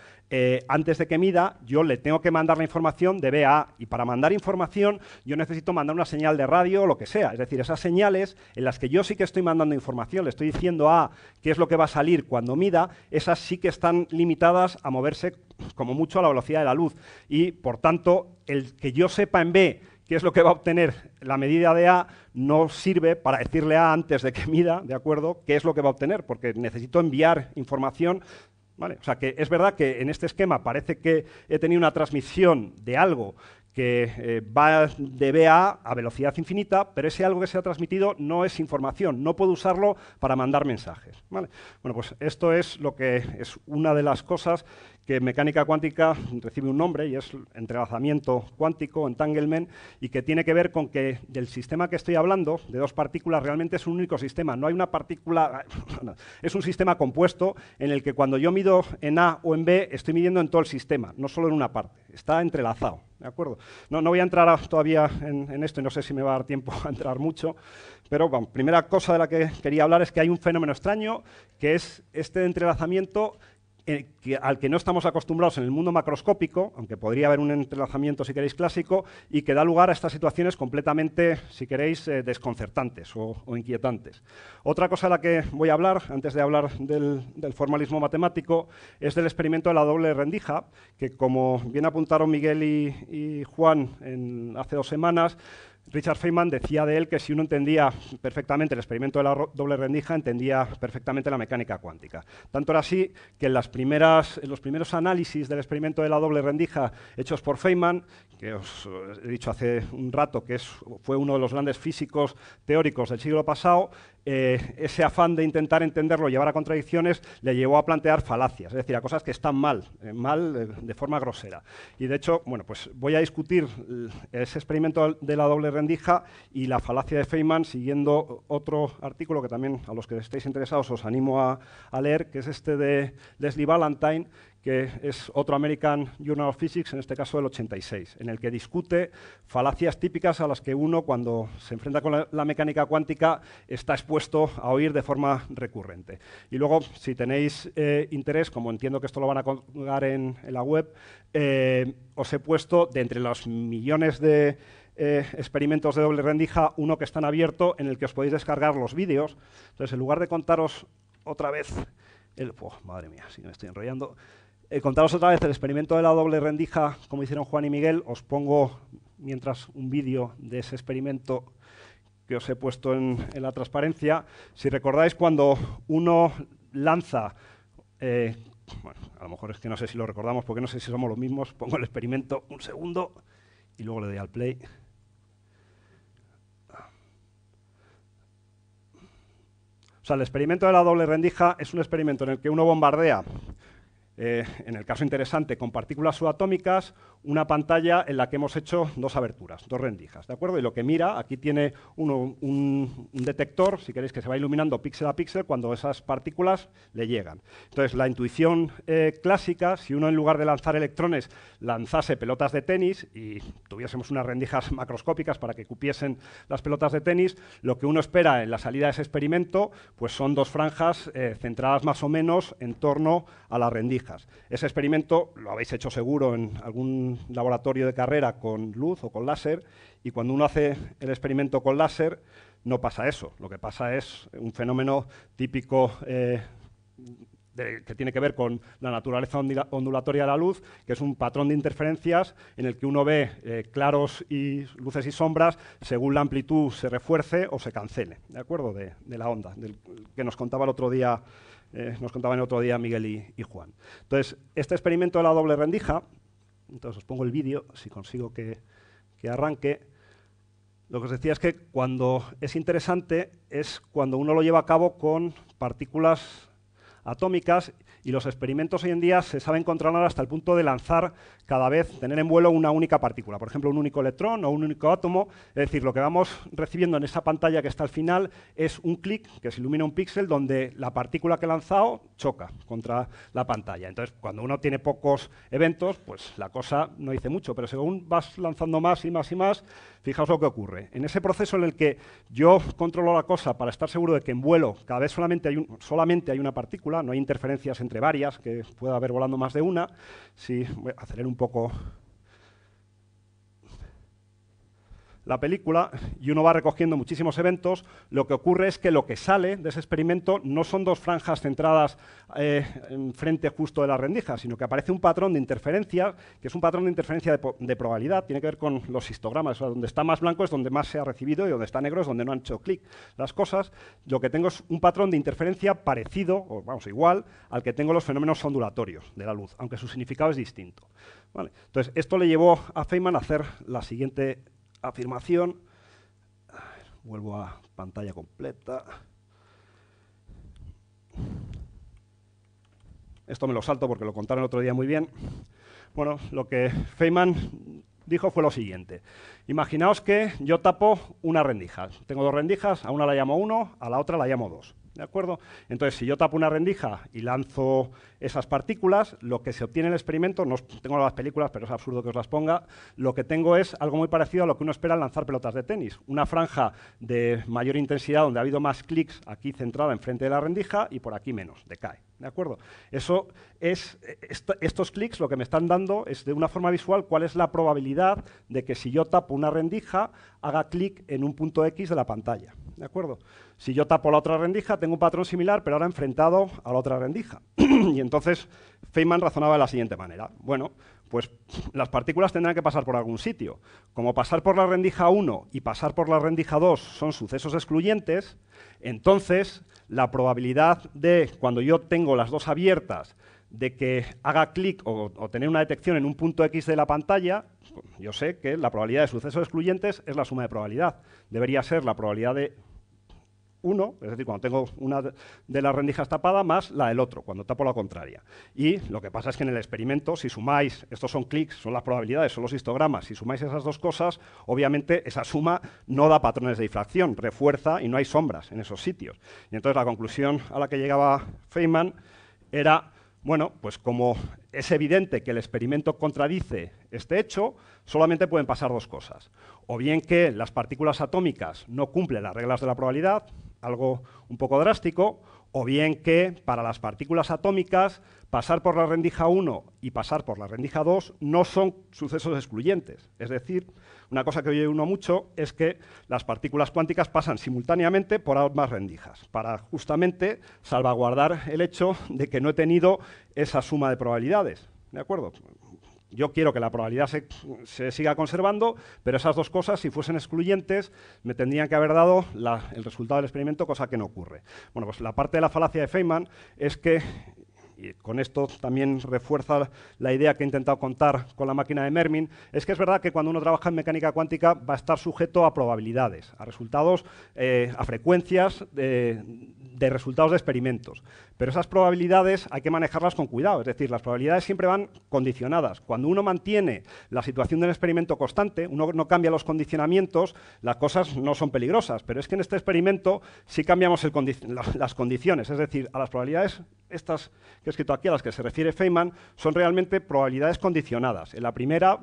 S2: antes de que mida, yo le tengo que mandar la información de B a A. Y para mandar información yo necesito mandar una señal de radio o lo que sea. Es decir, esas señales en las que yo sí que estoy mandando información, le estoy diciendo a A qué es lo que va a salir cuando mida, esas sí que están limitadas a moverse como mucho a la velocidad de la luz. Y, por tanto, el que yo sepa en B qué es lo que va a obtener la medida de A, no sirve para decirle a A antes de que mida, ¿de acuerdo?, qué es lo que va a obtener, porque necesito enviar información, ¿vale? O sea, que es verdad que en este esquema parece que he tenido una transmisión de algo que va de B a A a velocidad infinita, pero ese algo que se ha transmitido no es información, no puedo usarlo para mandar mensajes, ¿vale? Bueno, pues esto es lo que es una de las cosas que en mecánica cuántica recibe un nombre, y es entrelazamiento cuántico, entanglement, y que tiene que ver con que del sistema que estoy hablando, de dos partículas, realmente es un único sistema. No hay una partícula, es un sistema compuesto en el que cuando yo mido en A o en B, estoy midiendo en todo el sistema, no solo en una parte. Está entrelazado, ¿de acuerdo? No voy a entrar todavía en esto, y no sé si me va a dar tiempo a entrar mucho, pero bueno, primera cosa de la que quería hablar es que hay un fenómeno extraño, que es este entrelazamiento al que no estamos acostumbrados en el mundo macroscópico, aunque podría haber un entrelazamiento, si queréis, clásico, y que da lugar a estas situaciones completamente, si queréis, desconcertantes o inquietantes. Otra cosa de la que voy a hablar, antes de hablar del formalismo matemático, es del experimento de la doble rendija, que, como bien apuntaron Miguel y Juan hace 2 semanas, Richard Feynman decía de él que si uno entendía perfectamente el experimento de la doble rendija, entendía perfectamente la mecánica cuántica. Tanto era así que en los primeros análisis del experimento de la doble rendija hechos por Feynman, que os he dicho hace un rato que fue uno de los grandes físicos teóricos del siglo pasado, ese afán de intentar entenderlo y llevar a contradicciones le llevó a plantear falacias, es decir, a cosas que están mal de forma grosera. Y de hecho, bueno, pues voy a discutir ese experimento de la doble rendija y la falacia de Feynman siguiendo otro artículo que también a los que estéis interesados os animo a leer, que es este de Leslie Valentine, que es otro American Journal of Physics, en este caso del 86, en el que discute falacias típicas a las que uno, cuando se enfrenta con la mecánica cuántica, está expuesto a oír de forma recurrente. Y luego, si tenéis interés, como entiendo que esto lo van a colgar en la web, os he puesto, de entre los millones de experimentos de doble rendija, uno que está en abierto, en el que os podéis descargar los vídeos. Entonces, en lugar de contaros otra vez madre mía, si me estoy enrollando. Contaros otra vez el experimento de la doble rendija, como hicieron Juan y Miguel. Os pongo, mientras, un vídeo de ese experimento que os he puesto en la transparencia. Si recordáis, cuando uno lanza, bueno, a lo mejor es que no sé si lo recordamos, porque no sé si somos los mismos, pongo el experimento un segundo y luego le doy al play. O sea, el experimento de la doble rendija es un experimento en el que uno bombardea, en el caso interesante, con partículas subatómicas, una pantalla en la que hemos hecho dos aberturas, dos rendijas, ¿de acuerdo? Y lo que mira, aquí tiene un detector, si queréis, que se va iluminando píxel a píxel cuando esas partículas le llegan. Entonces, la intuición clásica, si uno en lugar de lanzar electrones lanzase pelotas de tenis y tuviésemos unas rendijas macroscópicas para que cupiesen las pelotas de tenis, lo que uno espera en la salida de ese experimento pues son dos franjas centradas más o menos en torno a las rendijas. Ese experimento lo habéis hecho seguro en algún laboratorio de carrera con luz o con láser, y cuando uno hace el experimento con láser no pasa eso. Lo que pasa es un fenómeno típico que tiene que ver con la naturaleza ondulatoria de la luz, que es un patrón de interferencias en el que uno ve claros y luces y sombras según la amplitud se refuerce o se cancele, ¿de acuerdo? De la onda, del que nos contaba el otro día. Nos contaban el otro día Miguel y Juan. Entonces, este experimento de la doble rendija, entonces os pongo el vídeo, si consigo que arranque. Lo que os decía es que cuando es interesante es cuando uno lo lleva a cabo con partículas atómicas, y los experimentos hoy en día se saben controlar hasta el punto de lanzar cada vez, tener en vuelo una única partícula, por ejemplo, un único electrón o un único átomo. Es decir, lo que vamos recibiendo en esa pantalla que está al final es un clic que se ilumina un píxel donde la partícula que he lanzado choca contra la pantalla. Entonces, cuando uno tiene pocos eventos, pues la cosa no dice mucho, pero según vas lanzando más y más y más, fijaos lo que ocurre. En ese proceso en el que yo controlo la cosa para estar seguro de que en vuelo cada vez solamente hay una partícula, no hay interferencias entre varias, que pueda haber volando más de una. Si voy a acelerar un poco la película y uno va recogiendo muchísimos eventos, lo que ocurre es que lo que sale de ese experimento no son dos franjas centradas en frente justo de la rendija, sino que aparece un patrón de interferencia, que es un patrón de interferencia de probabilidad, tiene que ver con los histogramas. O sea, donde está más blanco es donde más se ha recibido y donde está negro es donde no han hecho clic las cosas. Lo que tengo es un patrón de interferencia parecido, o vamos, igual, al que tengo los fenómenos ondulatorios de la luz, aunque su significado es distinto. ¿Vale? Entonces, esto le llevó a Feynman a hacer la siguiente afirmación. Vuelvo a pantalla completa. Esto me lo salto porque lo contaron el otro día muy bien. Bueno, lo que Feynman dijo fue lo siguiente. Imaginaos que yo tapo una rendija. Tengo dos rendijas, a una la llamo 1, a la otra la llamo 2. ¿De acuerdo? Entonces, si yo tapo una rendija y lanzo esas partículas, lo que se obtiene en el experimento, no tengo las películas, pero es absurdo que os las ponga, lo que tengo es algo muy parecido a lo que uno espera al lanzar pelotas de tenis. Una franja de mayor intensidad donde ha habido más clics aquí centrada enfrente de la rendija y por aquí menos, decae. ¿De acuerdo? Eso es, estos clics lo que me están dando es de una forma visual cuál es la probabilidad de que si yo tapo una rendija haga clic en un punto X de la pantalla. ¿De acuerdo? Si yo tapo la otra rendija, tengo un patrón similar, pero ahora enfrentado a la otra rendija. Y entonces Feynman razonaba de la siguiente manera. Bueno, pues las partículas tendrán que pasar por algún sitio. Como pasar por la rendija 1 y pasar por la rendija 2 son sucesos excluyentes, entonces la probabilidad de, cuando yo tengo las dos abiertas, de que haga clic o tener una detección en un punto X de la pantalla, yo sé que la probabilidad de sucesos excluyentes es la suma de probabilidad. Debería ser la probabilidad de 1, es decir, cuando tengo una de las rendijas tapada, más la del otro, cuando tapo la contraria. Y lo que pasa es que en el experimento, si sumáis, estos son clics, son las probabilidades, son los histogramas, si sumáis esas dos cosas, obviamente esa suma no da patrones de difracción, refuerza y no hay sombras en esos sitios. Y entonces la conclusión a la que llegaba Feynman era, bueno, pues como es evidente que el experimento contradice este hecho, solamente pueden pasar dos cosas. O bien que las partículas atómicas no cumplen las reglas de la probabilidad, algo un poco drástico, o bien que para las partículas atómicas pasar por la rendija 1 y pasar por la rendija 2 no son sucesos excluyentes. Es decir, una cosa que oye uno mucho es que las partículas cuánticas pasan simultáneamente por ambas rendijas, para justamente salvaguardar el hecho de que no he tenido esa suma de probabilidades. ¿De acuerdo? Yo quiero que la probabilidad se siga conservando, pero esas dos cosas, si fuesen excluyentes, me tendrían que haber dado el resultado del experimento, cosa que no ocurre. Bueno, pues la parte de la falacia de Feynman es que, y con esto también refuerza la idea que he intentado contar con la máquina de Mermin, es que es verdad que cuando uno trabaja en mecánica cuántica va a estar sujeto a probabilidades, a resultados, a frecuencias de resultados de experimentos. Pero esas probabilidades hay que manejarlas con cuidado, es decir, las probabilidades siempre van condicionadas. Cuando uno mantiene la situación del experimento constante, uno no cambia los condicionamientos, las cosas no son peligrosas, pero es que en este experimento sí cambiamos las condiciones, es decir, a las probabilidades estas que he escrito aquí, a las que se refiere Feynman, son realmente probabilidades condicionadas. En la primera,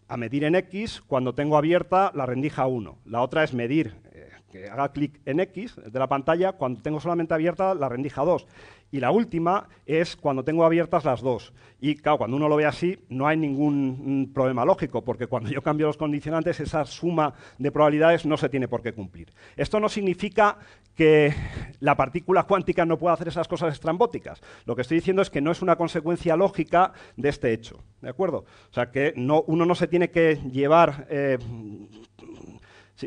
S2: a medir en X cuando tengo abierta la rendija 1. La otra es medir, que haga clic en X de la pantalla cuando tengo solamente abierta la rendija 2. Y la última es cuando tengo abiertas las dos. Y claro, cuando uno lo ve así, no hay ningún problema lógico, porque cuando yo cambio los condicionantes, esa suma de probabilidades no se tiene por qué cumplir. Esto no significa que la partícula cuántica no pueda hacer esas cosas estrambóticas. Lo que estoy diciendo es que no es una consecuencia lógica de este hecho. ¿De acuerdo? O sea, que uno no se tiene que llevar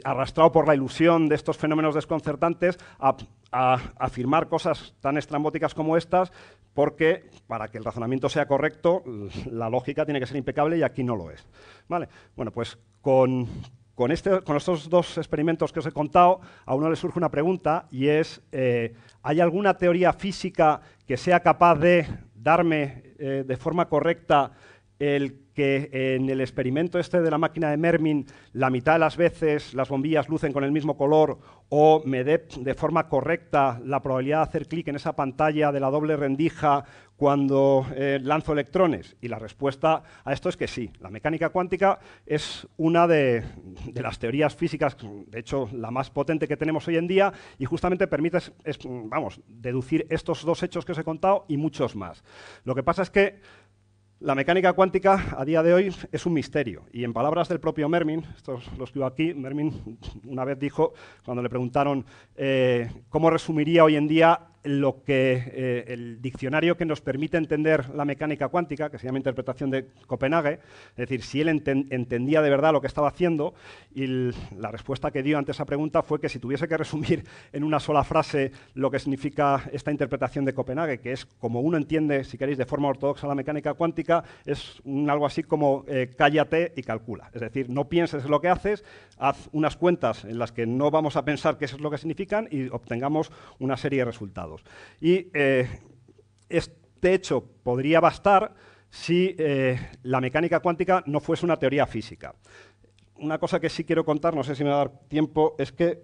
S2: arrastrado por la ilusión de estos fenómenos desconcertantes a afirmar cosas tan estrambóticas como estas, porque para que el razonamiento sea correcto, la lógica tiene que ser impecable y aquí no lo es. ¿Vale? Bueno, pues con estos dos experimentos que os he contado, a uno le surge una pregunta y es, ¿hay alguna teoría física que sea capaz de darme de forma correcta el que en el experimento este de la máquina de Mermin la mitad de las veces las bombillas lucen con el mismo color o me dé de forma correcta la probabilidad de hacer clic en esa pantalla de la doble rendija cuando lanzo electrones? Y la respuesta a esto es que sí. La mecánica cuántica es una de las teorías físicas, de hecho la más potente que tenemos hoy en día, y justamente permite deducir estos dos hechos que os he contado y muchos más. Lo que pasa es que la mecánica cuántica a día de hoy es un misterio, y en palabras del propio Mermin, estos lo escribo aquí, Mermin una vez dijo, cuando le preguntaron cómo resumiría hoy en día lo que el diccionario que nos permite entender la mecánica cuántica, que se llama Interpretación de Copenhague, es decir, si él entendía de verdad lo que estaba haciendo, y la respuesta que dio ante esa pregunta fue que si tuviese que resumir en una sola frase lo que significa esta interpretación de Copenhague, que es como uno entiende, si queréis, de forma ortodoxa la mecánica cuántica, es algo así como cállate y calcula. Es decir, no pienses en lo que haces, haz unas cuentas en las que no vamos a pensar qué es lo que significan y obtengamos una serie de resultados. Y este hecho podría bastar si la mecánica cuántica no fuese una teoría física. Una cosa que sí quiero contar, no sé si me va a dar tiempo, es que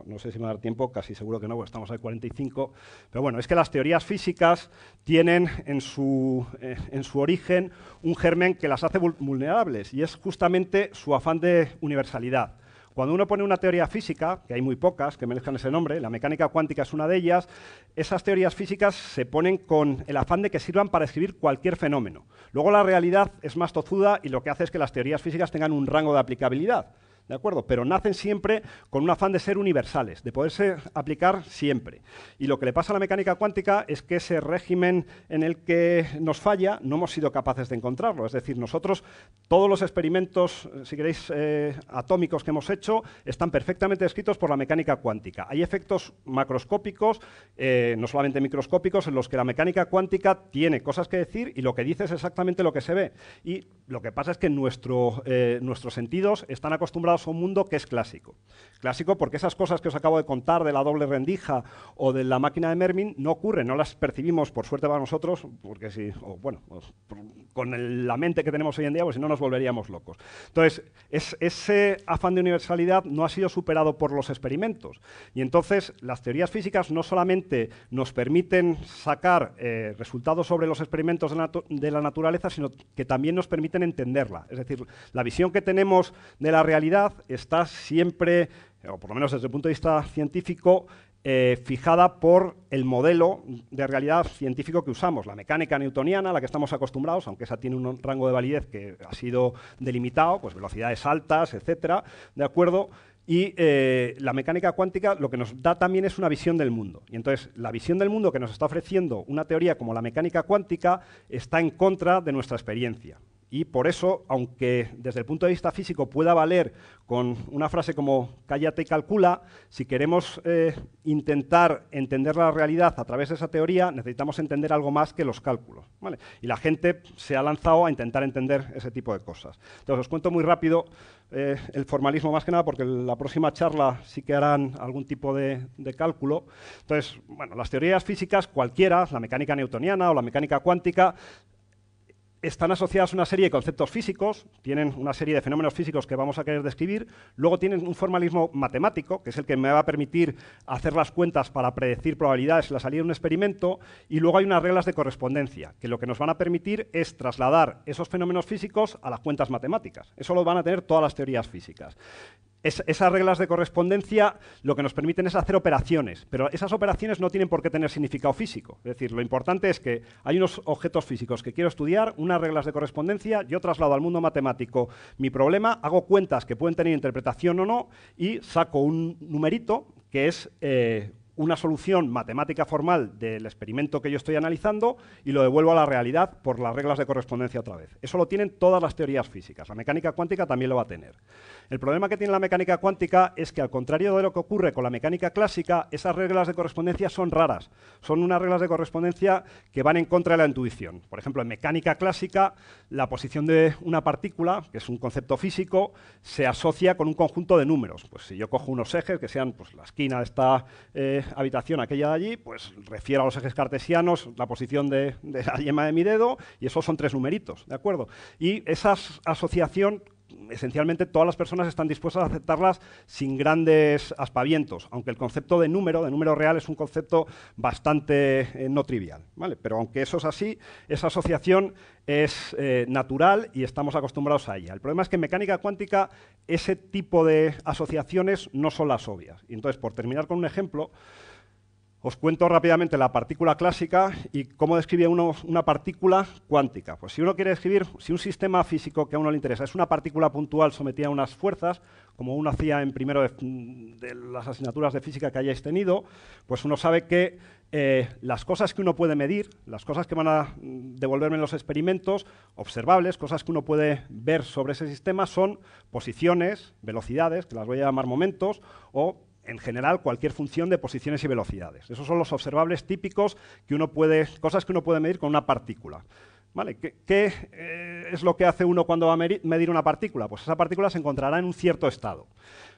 S2: no sé si me va a dar tiempo, casi seguro que no, porque estamos a 45, pero bueno, es que las teorías físicas tienen en su origen un germen que las hace vulnerables, y es justamente su afán de universalidad. Cuando uno pone una teoría física, que hay muy pocas que merezcan ese nombre, la mecánica cuántica es una de ellas, esas teorías físicas se ponen con el afán de que sirvan para describir cualquier fenómeno. Luego la realidad es más tozuda y lo que hace es que las teorías físicas tengan un rango de aplicabilidad. ¿de acuerdo? Pero nacen siempre con un afán de ser universales, de poderse aplicar siempre. Y lo que le pasa a la mecánica cuántica es que ese régimen en el que nos falla no hemos sido capaces de encontrarlo. Es decir, nosotros, todos los experimentos, si queréis, atómicos que hemos hecho, están perfectamente descritos por la mecánica cuántica. Hay efectos macroscópicos, no solamente microscópicos, en los que la mecánica cuántica tiene cosas que decir y lo que dice es exactamente lo que se ve. Y lo que pasa es que nuestros sentidos están acostumbrados a un mundo que es clásico. Clásico porque esas cosas que os acabo de contar de la doble rendija o de la máquina de Mermin no ocurren, no las percibimos, por suerte para nosotros, porque si, con la mente que tenemos hoy en día, pues si no nos volveríamos locos. Entonces, ese afán de universalidad no ha sido superado por los experimentos. Y entonces, las teorías físicas no solamente nos permiten sacar resultados sobre los experimentos de la naturaleza, sino que también nos permiten entenderla. Es decir, la visión que tenemos de la realidad está siempre, o por lo menos desde el punto de vista científico, fijada por el modelo de realidad científico que usamos, la mecánica newtoniana, a la que estamos acostumbrados, aunque esa tiene un rango de validez que ha sido delimitado, pues velocidades altas, etcétera, ¿de acuerdo? Y la mecánica cuántica lo que nos da también es una visión del mundo. Y entonces, la visión del mundo que nos está ofreciendo una teoría como la mecánica cuántica está en contra de nuestra experiencia. Y por eso, aunque desde el punto de vista físico pueda valer con una frase como cállate y calcula, si queremos intentar entender la realidad a través de esa teoría, necesitamos entender algo más que los cálculos, ¿vale? Y la gente se ha lanzado a intentar entender ese tipo de cosas. Entonces, os cuento muy rápido el formalismo más que nada, porque en la próxima charla sí que harán algún tipo de cálculo. Entonces, bueno, las teorías físicas, cualquiera, la mecánica newtoniana o la mecánica cuántica, están asociadas a una serie de conceptos físicos, tienen una serie de fenómenos físicos que vamos a querer describir, luego tienen un formalismo matemático, que es el que me va a permitir hacer las cuentas para predecir probabilidades en la salida de un experimento, y luego hay unas reglas de correspondencia, que lo que nos van a permitir es trasladar esos fenómenos físicos a las cuentas matemáticas. Eso lo van a tener todas las teorías físicas. Esas reglas de correspondencia lo que nos permiten es hacer operaciones, pero esas operaciones no tienen por qué tener significado físico. Es decir, lo importante es que hay unos objetos físicos que quiero estudiar, unas reglas de correspondencia, yo traslado al mundo matemático mi problema, hago cuentas que pueden tener interpretación o no y saco un numerito que es una solución matemática formal del experimento que yo estoy analizando y lo devuelvo a la realidad por las reglas de correspondencia otra vez. Eso lo tienen todas las teorías físicas. La mecánica cuántica también lo va a tener. El problema que tiene la mecánica cuántica es que, al contrario de lo que ocurre con la mecánica clásica, esas reglas de correspondencia son raras. Son unas reglas de correspondencia que van en contra de la intuición. Por ejemplo, en mecánica clásica, la posición de una partícula, que es un concepto físico, se asocia con un conjunto de números. Pues si yo cojo unos ejes, que sean pues, la esquina de esta habitación, aquella de allí, pues refiero a los ejes cartesianos, la posición de la yema de mi dedo, y esos son 3 numeritos, ¿de acuerdo? Y esa asociación, esencialmente todas las personas están dispuestas a aceptarlas sin grandes aspavientos, aunque el concepto de número real, es un concepto bastante no trivial, ¿vale? Pero aunque eso es así, esa asociación es natural y estamos acostumbrados a ella. El problema es que en mecánica cuántica ese tipo de asociaciones no son las obvias. Y entonces, por terminar con un ejemplo, os cuento rápidamente la partícula clásica y cómo describe uno una partícula cuántica. Pues si uno quiere describir, si un sistema físico que a uno le interesa es una partícula puntual sometida a unas fuerzas, como uno hacía en primero de las asignaturas de física que hayáis tenido, pues uno sabe que las cosas que uno puede medir, las cosas que van a devolverme en los experimentos, observables, cosas que uno puede ver sobre ese sistema, son posiciones, velocidades, que las voy a llamar momentos, o en general, cualquier función de posiciones y velocidades. Esos son los observables típicos que uno puede, cosas que uno puede medir con una partícula. ¿Vale? ¿Qué es lo que hace uno cuando va a medir una partícula? Pues esa partícula se encontrará en un cierto estado.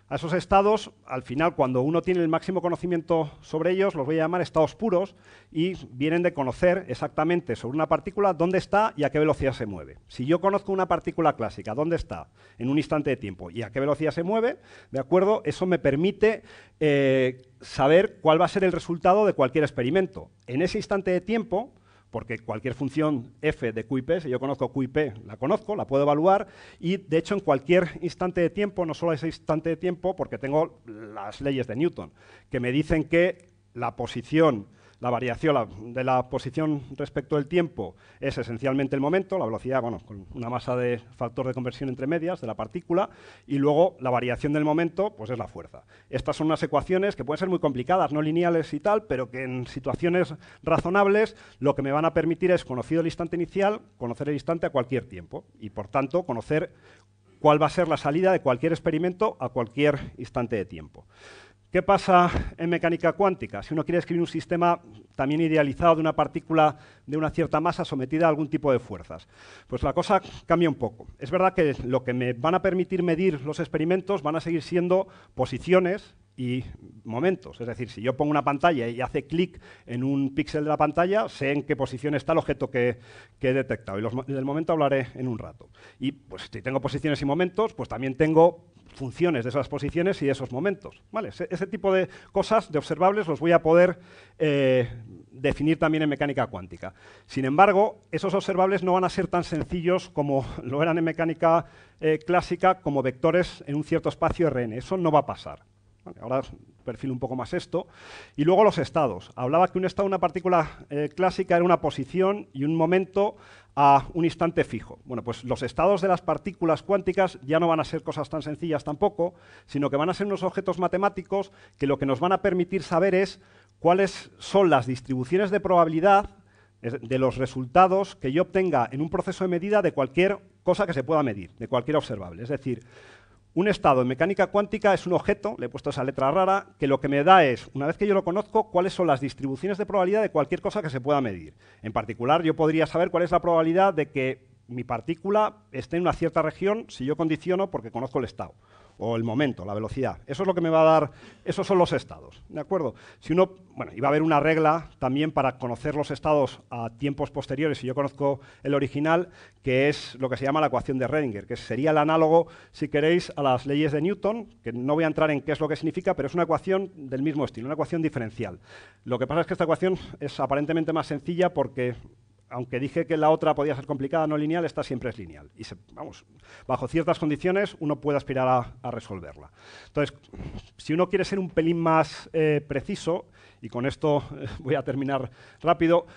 S2: A esos estados, al final, cuando uno tiene el máximo conocimiento sobre ellos, los voy a llamar estados puros y vienen de conocer exactamente sobre una partícula dónde está y a qué velocidad se mueve. Si yo conozco una partícula clásica, dónde está en un instante de tiempo y a qué velocidad se mueve, ¿de acuerdo? Eso me permite saber cuál va a ser el resultado de cualquier experimento. En ese instante de tiempo, porque cualquier función f de q y p, si yo conozco q y p, la conozco, la puedo evaluar, y de hecho en cualquier instante de tiempo, no solo ese instante de tiempo, porque tengo las leyes de Newton, que me dicen que la posición La variación de la posición respecto del tiempo es esencialmente el momento, la velocidad, bueno, con una masa de factor de conversión entre medias de la partícula, y luego la variación del momento, pues es la fuerza. Estas son unas ecuaciones que pueden ser muy complicadas, no lineales y tal, pero que en situaciones razonables lo que me van a permitir es, conocido el instante inicial, conocer el instante a cualquier tiempo, y por tanto conocer cuál va a ser la salida de cualquier experimento a cualquier instante de tiempo. ¿Qué pasa en mecánica cuántica? Si uno quiere escribir un sistema también idealizado de una partícula de una cierta masa sometida a algún tipo de fuerzas, pues la cosa cambia un poco. Es verdad que lo que me van a permitir medir los experimentos van a seguir siendo posiciones y momentos. Es decir, si yo pongo una pantalla y hace clic en un píxel de la pantalla, sé en qué posición está el objeto que he detectado. Y del momento hablaré en un rato. Y pues si tengo posiciones y momentos, pues también tengo funciones de esas posiciones y de esos momentos. ¿Vale? Ese tipo de cosas, de observables, los voy a poder definir también en mecánica cuántica. Sin embargo, esos observables no van a ser tan sencillos como lo eran en mecánica clásica, como vectores en un cierto espacio Rn. Eso no va a pasar. Vale, ahora perfilo un poco más esto. Y luego los estados. Hablaba que un estado de una partícula clásica era una posición y un momento a un instante fijo. Bueno, pues los estados de las partículas cuánticas ya no van a ser cosas tan sencillas tampoco, sino que van a ser unos objetos matemáticos que lo que nos van a permitir saber es cuáles son las distribuciones de probabilidad de los resultados que yo obtenga en un proceso de medida de cualquier cosa que se pueda medir, de cualquier observable. Es decir, un estado en mecánica cuántica es un objeto, le he puesto esa letra rara, que lo que me da es, una vez que yo lo conozco, cuáles son las distribuciones de probabilidad de cualquier cosa que se pueda medir. En particular, yo podría saber cuál es la probabilidad de que mi partícula esté en una cierta región si yo condiciono porque conozco el estado, o el momento, la velocidad. Eso es lo que me va a dar, esos son los estados, ¿de acuerdo? Si uno, bueno, y va a haber una regla también para conocer los estados a tiempos posteriores, si yo conozco el original, que es lo que se llama la ecuación de Redinger, que sería el análogo, si queréis, a las leyes de Newton, que no voy a entrar en qué es lo que significa, pero es una ecuación del mismo estilo, una ecuación diferencial. Lo que pasa es que esta ecuación es aparentemente más sencilla porque, aunque dije que la otra podía ser complicada, no lineal, esta siempre es lineal. Y vamos, bajo ciertas condiciones uno puede aspirar a resolverla. Entonces, si uno quiere ser un pelín más preciso, y con esto voy a terminar rápido,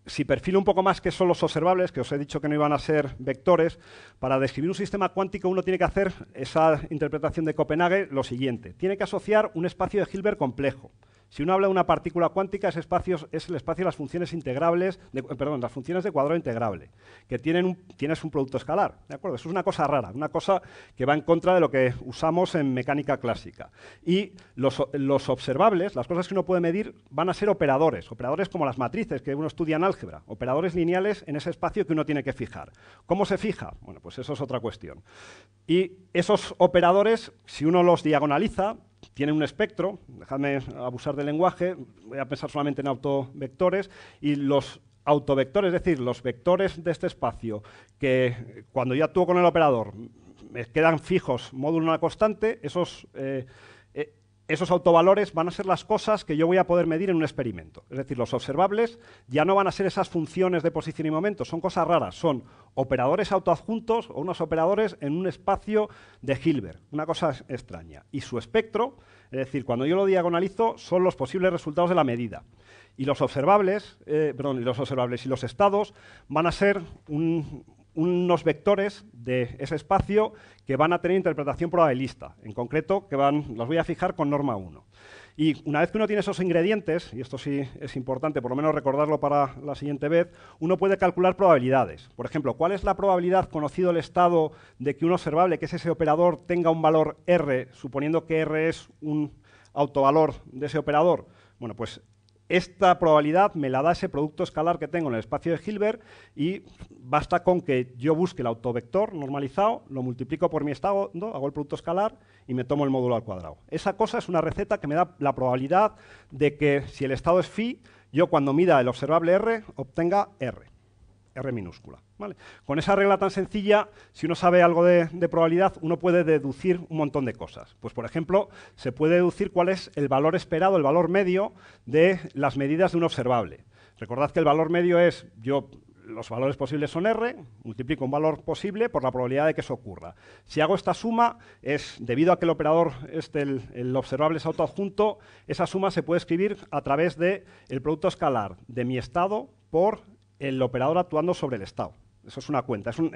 S2: si perfilo un poco más qué son los observables, que os he dicho que no iban a ser vectores, para describir un sistema cuántico uno tiene que hacer esa interpretación de Copenhague lo siguiente. Tiene que asociar un espacio de Hilbert complejo. Si uno habla de una partícula cuántica, ese espacio es el espacio de las funciones integrables, las funciones de cuadrado integrable, que tienes un producto escalar, ¿de acuerdo? Eso es una cosa rara, una cosa que va en contra de lo que usamos en mecánica clásica. Y los observables, las cosas que uno puede medir, van a ser operadores como las matrices que uno estudia en álgebra, operadores lineales en ese espacio que uno tiene que fijar. ¿Cómo se fija? Bueno, pues eso es otra cuestión. Y esos operadores, si uno los diagonaliza, tienen un espectro, dejadme abusar del lenguaje, voy a pensar solamente en autovectores, y los autovectores, es decir, los vectores de este espacio, que cuando yo actúo con el operador me quedan fijos módulo una constante, esos autovalores van a ser las cosas que yo voy a poder medir en un experimento. Es decir, los observables ya no van a ser esas funciones de posición y momento, son cosas raras, son operadores autoadjuntos o unos operadores en un espacio de Hilbert, una cosa extraña. Y su espectro, es decir, cuando yo lo diagonalizo, son los posibles resultados de la medida. Y los observables, y los estados van a ser unos vectores de ese espacio que van a tener interpretación probabilista. En concreto, los voy a fijar con norma 1. Y una vez que uno tiene esos ingredientes, y esto sí es importante, por lo menos recordarlo para la siguiente vez, uno puede calcular probabilidades. Por ejemplo, ¿cuál es la probabilidad, conocido el estado, de que un observable, que es ese operador, tenga un valor R, suponiendo que R es un autovalor de ese operador? Bueno, pues esta probabilidad me la da ese producto escalar que tengo en el espacio de Hilbert y basta con que yo busque el autovector normalizado, lo multiplico por mi estado, hago el producto escalar y me tomo el módulo al cuadrado. Esa cosa es una receta que me da la probabilidad de que si el estado es phi, yo cuando mida el observable R obtenga R minúscula. ¿Vale? Con esa regla tan sencilla, si uno sabe algo de probabilidad, uno puede deducir un montón de cosas. Pues, por ejemplo, se puede deducir cuál es el valor esperado, el valor medio de las medidas de un observable. Recordad que el valor medio es, yo los valores posibles son R, multiplico un valor posible por la probabilidad de que eso ocurra. Si hago esta suma, debido a que el operador, el observable es autoadjunto, esa suma se puede escribir a través del producto escalar de mi estado por el operador actuando sobre el estado. Eso es una cuenta, si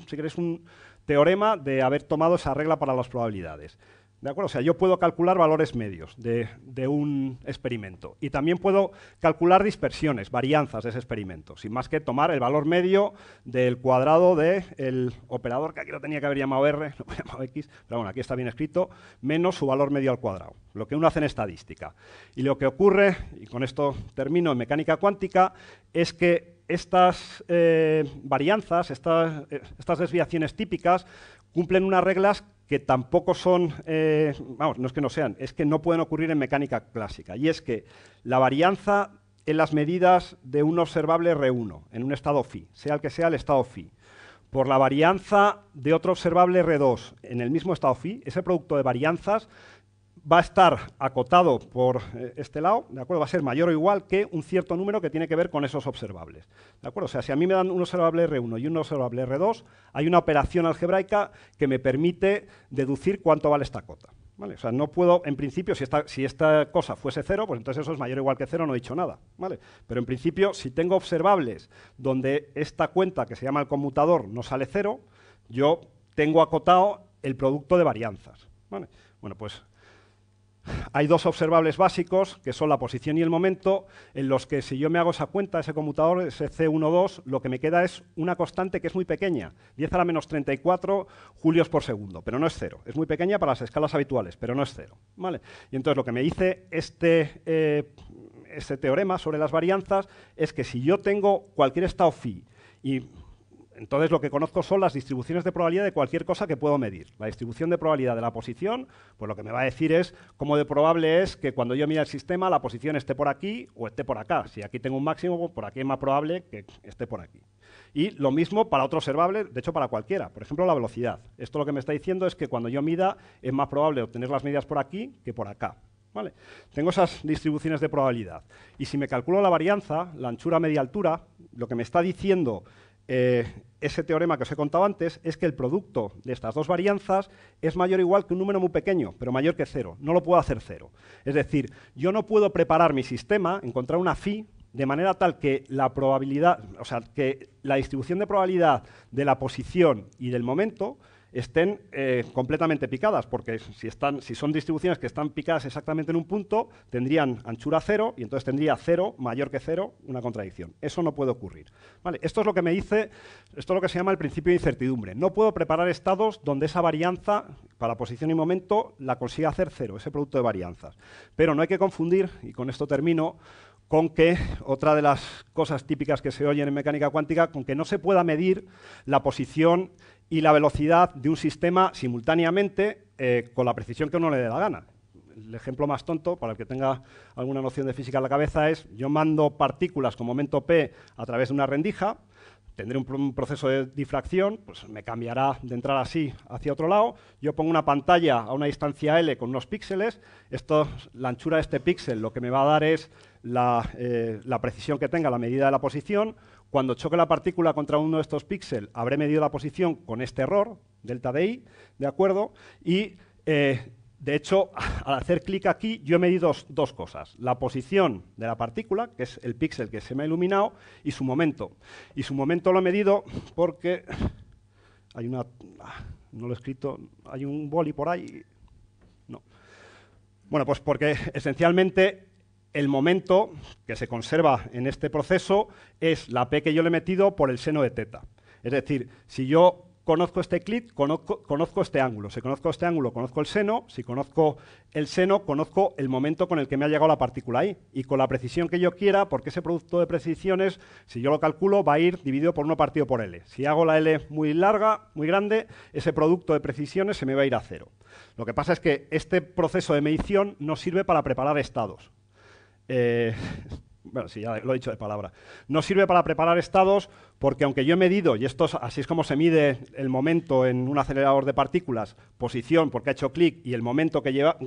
S2: queréis, un teorema de haber tomado esa regla para las probabilidades. ¿De acuerdo? O sea, yo puedo calcular valores medios de un experimento y también puedo calcular dispersiones, varianzas de ese experimento, sin más que tomar el valor medio del cuadrado del operador, que aquí lo tenía que haber llamado R, lo he llamado X, pero bueno, aquí está bien escrito, menos su valor medio al cuadrado, lo que uno hace en estadística. Y lo que ocurre, y con esto termino, en mecánica cuántica, es que estas varianzas, estas desviaciones típicas, cumplen unas reglas que tampoco son, vamos, no es que no sean, es que no pueden ocurrir en mecánica clásica. Y es que la varianza en las medidas de un observable R1 en un estado phi, sea el que sea el estado phi, por la varianza de otro observable R2 en el mismo estado phi, ese producto de varianzas va a estar acotado por este lado, ¿de acuerdo? Va a ser mayor o igual que un cierto número que tiene que ver con esos observables, ¿de acuerdo? O sea, si a mí me dan un observable R1 y un observable R2, hay una operación algebraica que me permite deducir cuánto vale esta cota, ¿vale? O sea, no puedo, en principio, si esta cosa fuese 0, pues entonces eso es mayor o igual que 0, no he dicho nada, ¿vale? Pero en principio, si tengo observables donde esta cuenta, que se llama el conmutador, no sale 0, yo tengo acotado el producto de varianzas, ¿vale? Bueno, pues hay dos observables básicos, que son la posición y el momento, en los que si yo me hago esa cuenta, ese conmutador, ese C12, lo que me queda es una constante que es muy pequeña, 10 a la menos 34 julios por segundo, pero no es 0. Es muy pequeña para las escalas habituales, pero no es 0, ¿vale? Y entonces lo que me dice este teorema sobre las varianzas es que si yo tengo cualquier estado phi y entonces lo que conozco son las distribuciones de probabilidad de cualquier cosa que puedo medir. La distribución de probabilidad de la posición, pues lo que me va a decir es cómo de probable es que cuando yo mire el sistema la posición esté por aquí o esté por acá. Si aquí tengo un máximo, pues por aquí es más probable que esté por aquí. Y lo mismo para otro observable, de hecho para cualquiera. Por ejemplo, la velocidad. Esto lo que me está diciendo es que cuando yo mida es más probable obtener las medidas por aquí que por acá, ¿vale? Tengo esas distribuciones de probabilidad. Y si me calculo la varianza, la anchura media altura, lo que me está diciendo ese teorema que os he contado antes es que el producto de estas dos varianzas es mayor o igual que un número muy pequeño, pero mayor que 0. No lo puedo hacer 0. Es decir, yo no puedo preparar mi sistema, encontrar una phi, de manera tal que la probabilidad, o sea, que la distribución de probabilidad de la posición y del momento estén completamente picadas, porque si son distribuciones que están picadas exactamente en un punto, tendrían anchura 0 y entonces tendría 0 mayor que 0, una contradicción. Eso no puede ocurrir, ¿vale? Esto es lo que me dice, esto es lo que se llama el principio de incertidumbre. No puedo preparar estados donde esa varianza para posición y momento la consiga hacer 0, ese producto de varianzas. Pero no hay que confundir, y con esto termino, con que, otra de las cosas típicas que se oyen en mecánica cuántica, con que no se pueda medir la posición y la velocidad de un sistema simultáneamente con la precisión que uno le dé la gana. El ejemplo más tonto, para el que tenga alguna noción de física en la cabeza, es yo mando partículas con momento p a través de una rendija, tendré un proceso de difracción, pues me cambiará de entrar así hacia otro lado, yo pongo una pantalla a una distancia L con unos píxeles, la anchura de este píxel lo que me va a dar es la precisión que tenga, la medida de la posición. Cuando choque la partícula contra uno de estos píxeles, habré medido la posición con este error, delta de I, ¿de acuerdo? Y, de hecho, al hacer clic aquí, yo he medido dos cosas. La posición de la partícula, que es el píxel que se me ha iluminado, y su momento. Y su momento lo he medido porque hay una... no lo he escrito, hay un boli por ahí. No. Bueno, pues porque esencialmente el momento que se conserva en este proceso es la P que yo le he metido por el seno de teta. Es decir, si yo conozco este clic, conozco este ángulo. Si conozco este ángulo, conozco el seno. Si conozco el seno, conozco el momento con el que me ha llegado la partícula ahí. Y con la precisión que yo quiera, porque ese producto de precisiones, si yo lo calculo, va a ir dividido por 1 partido por L. Si hago la L muy larga, muy grande, ese producto de precisiones se me va a ir a 0. Lo que pasa es que este proceso de medición no sirve para preparar estados. Bueno, sí, ya lo he dicho de palabra. No sirve para preparar estados porque aunque yo he medido, y esto así es como se mide el momento en un acelerador de partículas, posición porque ha hecho clic y el momento que lleva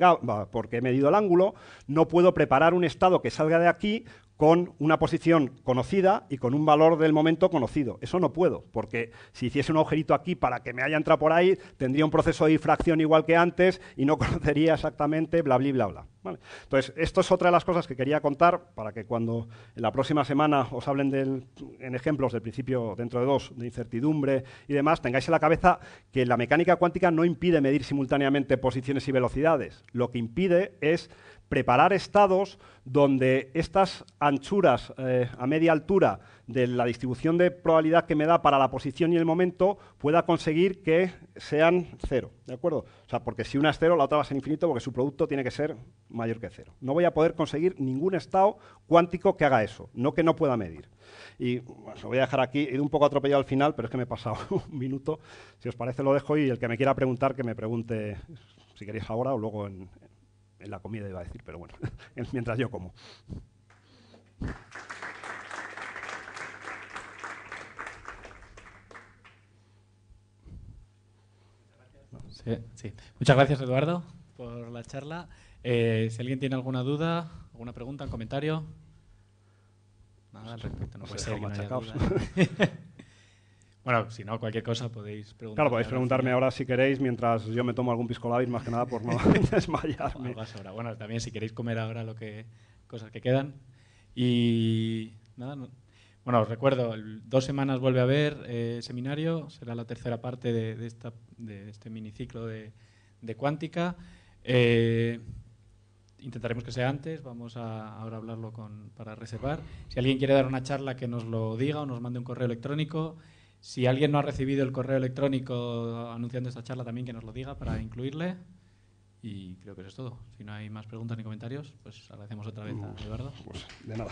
S2: porque he medido el ángulo, no puedo preparar un estado que salga de aquí con una posición conocida y con un valor del momento conocido. Eso no puedo, porque si hiciese un agujerito aquí para que me haya entrado por ahí, tendría un proceso de difracción igual que antes y no conocería exactamente bla, bla, bla, bla. ¿Vale? Entonces, esto es otra de las cosas que quería contar para que cuando en la próxima semana os hablen en ejemplos del principio, dentro de 2, de incertidumbre y demás, tengáis en la cabeza que la mecánica cuántica no impide medir simultáneamente posiciones y velocidades. Lo que impide es preparar estados donde estas anchuras a media altura de la distribución de probabilidad que me da para la posición y el momento pueda conseguir que sean 0, ¿de acuerdo? O sea, porque si una es 0, la otra va a ser infinito porque su producto tiene que ser mayor que 0. No voy a poder conseguir ningún estado cuántico que haga eso, no que no pueda medir. Y bueno, lo voy a dejar aquí, he ido un poco atropellado al final, pero es que me he pasado un minuto. Si os parece lo dejo y el que me quiera preguntar, que me pregunte, si queréis ahora o luego en la comida iba a decir, pero bueno, mientras yo como.
S1: Sí. Muchas gracias, Eduardo, por la charla. Si alguien tiene alguna duda, alguna pregunta, un comentario. Nada al respecto, no puede ser que no haya duda. Bueno, si no, cualquier cosa podéis preguntar.
S2: Claro, podéis preguntarme ahora si queréis, mientras yo me tomo algún pisco labis, más que nada por no desmayarme.
S1: Bueno, también si queréis comer ahora cosas que quedan. Y nada, bueno, os recuerdo, 2 semanas vuelve a haber seminario, será la tercera parte de este miniciclo de cuántica. Intentaremos que sea antes, vamos a ahora hablarlo para reservar. Si alguien quiere dar una charla, que nos lo diga o nos mande un correo electrónico. Si alguien no ha recibido el correo electrónico anunciando esta charla, también que nos lo diga para incluirle. Y creo que eso es todo. Si no hay más preguntas ni comentarios, pues agradecemos otra vez a Eduardo.
S2: Pues de nada.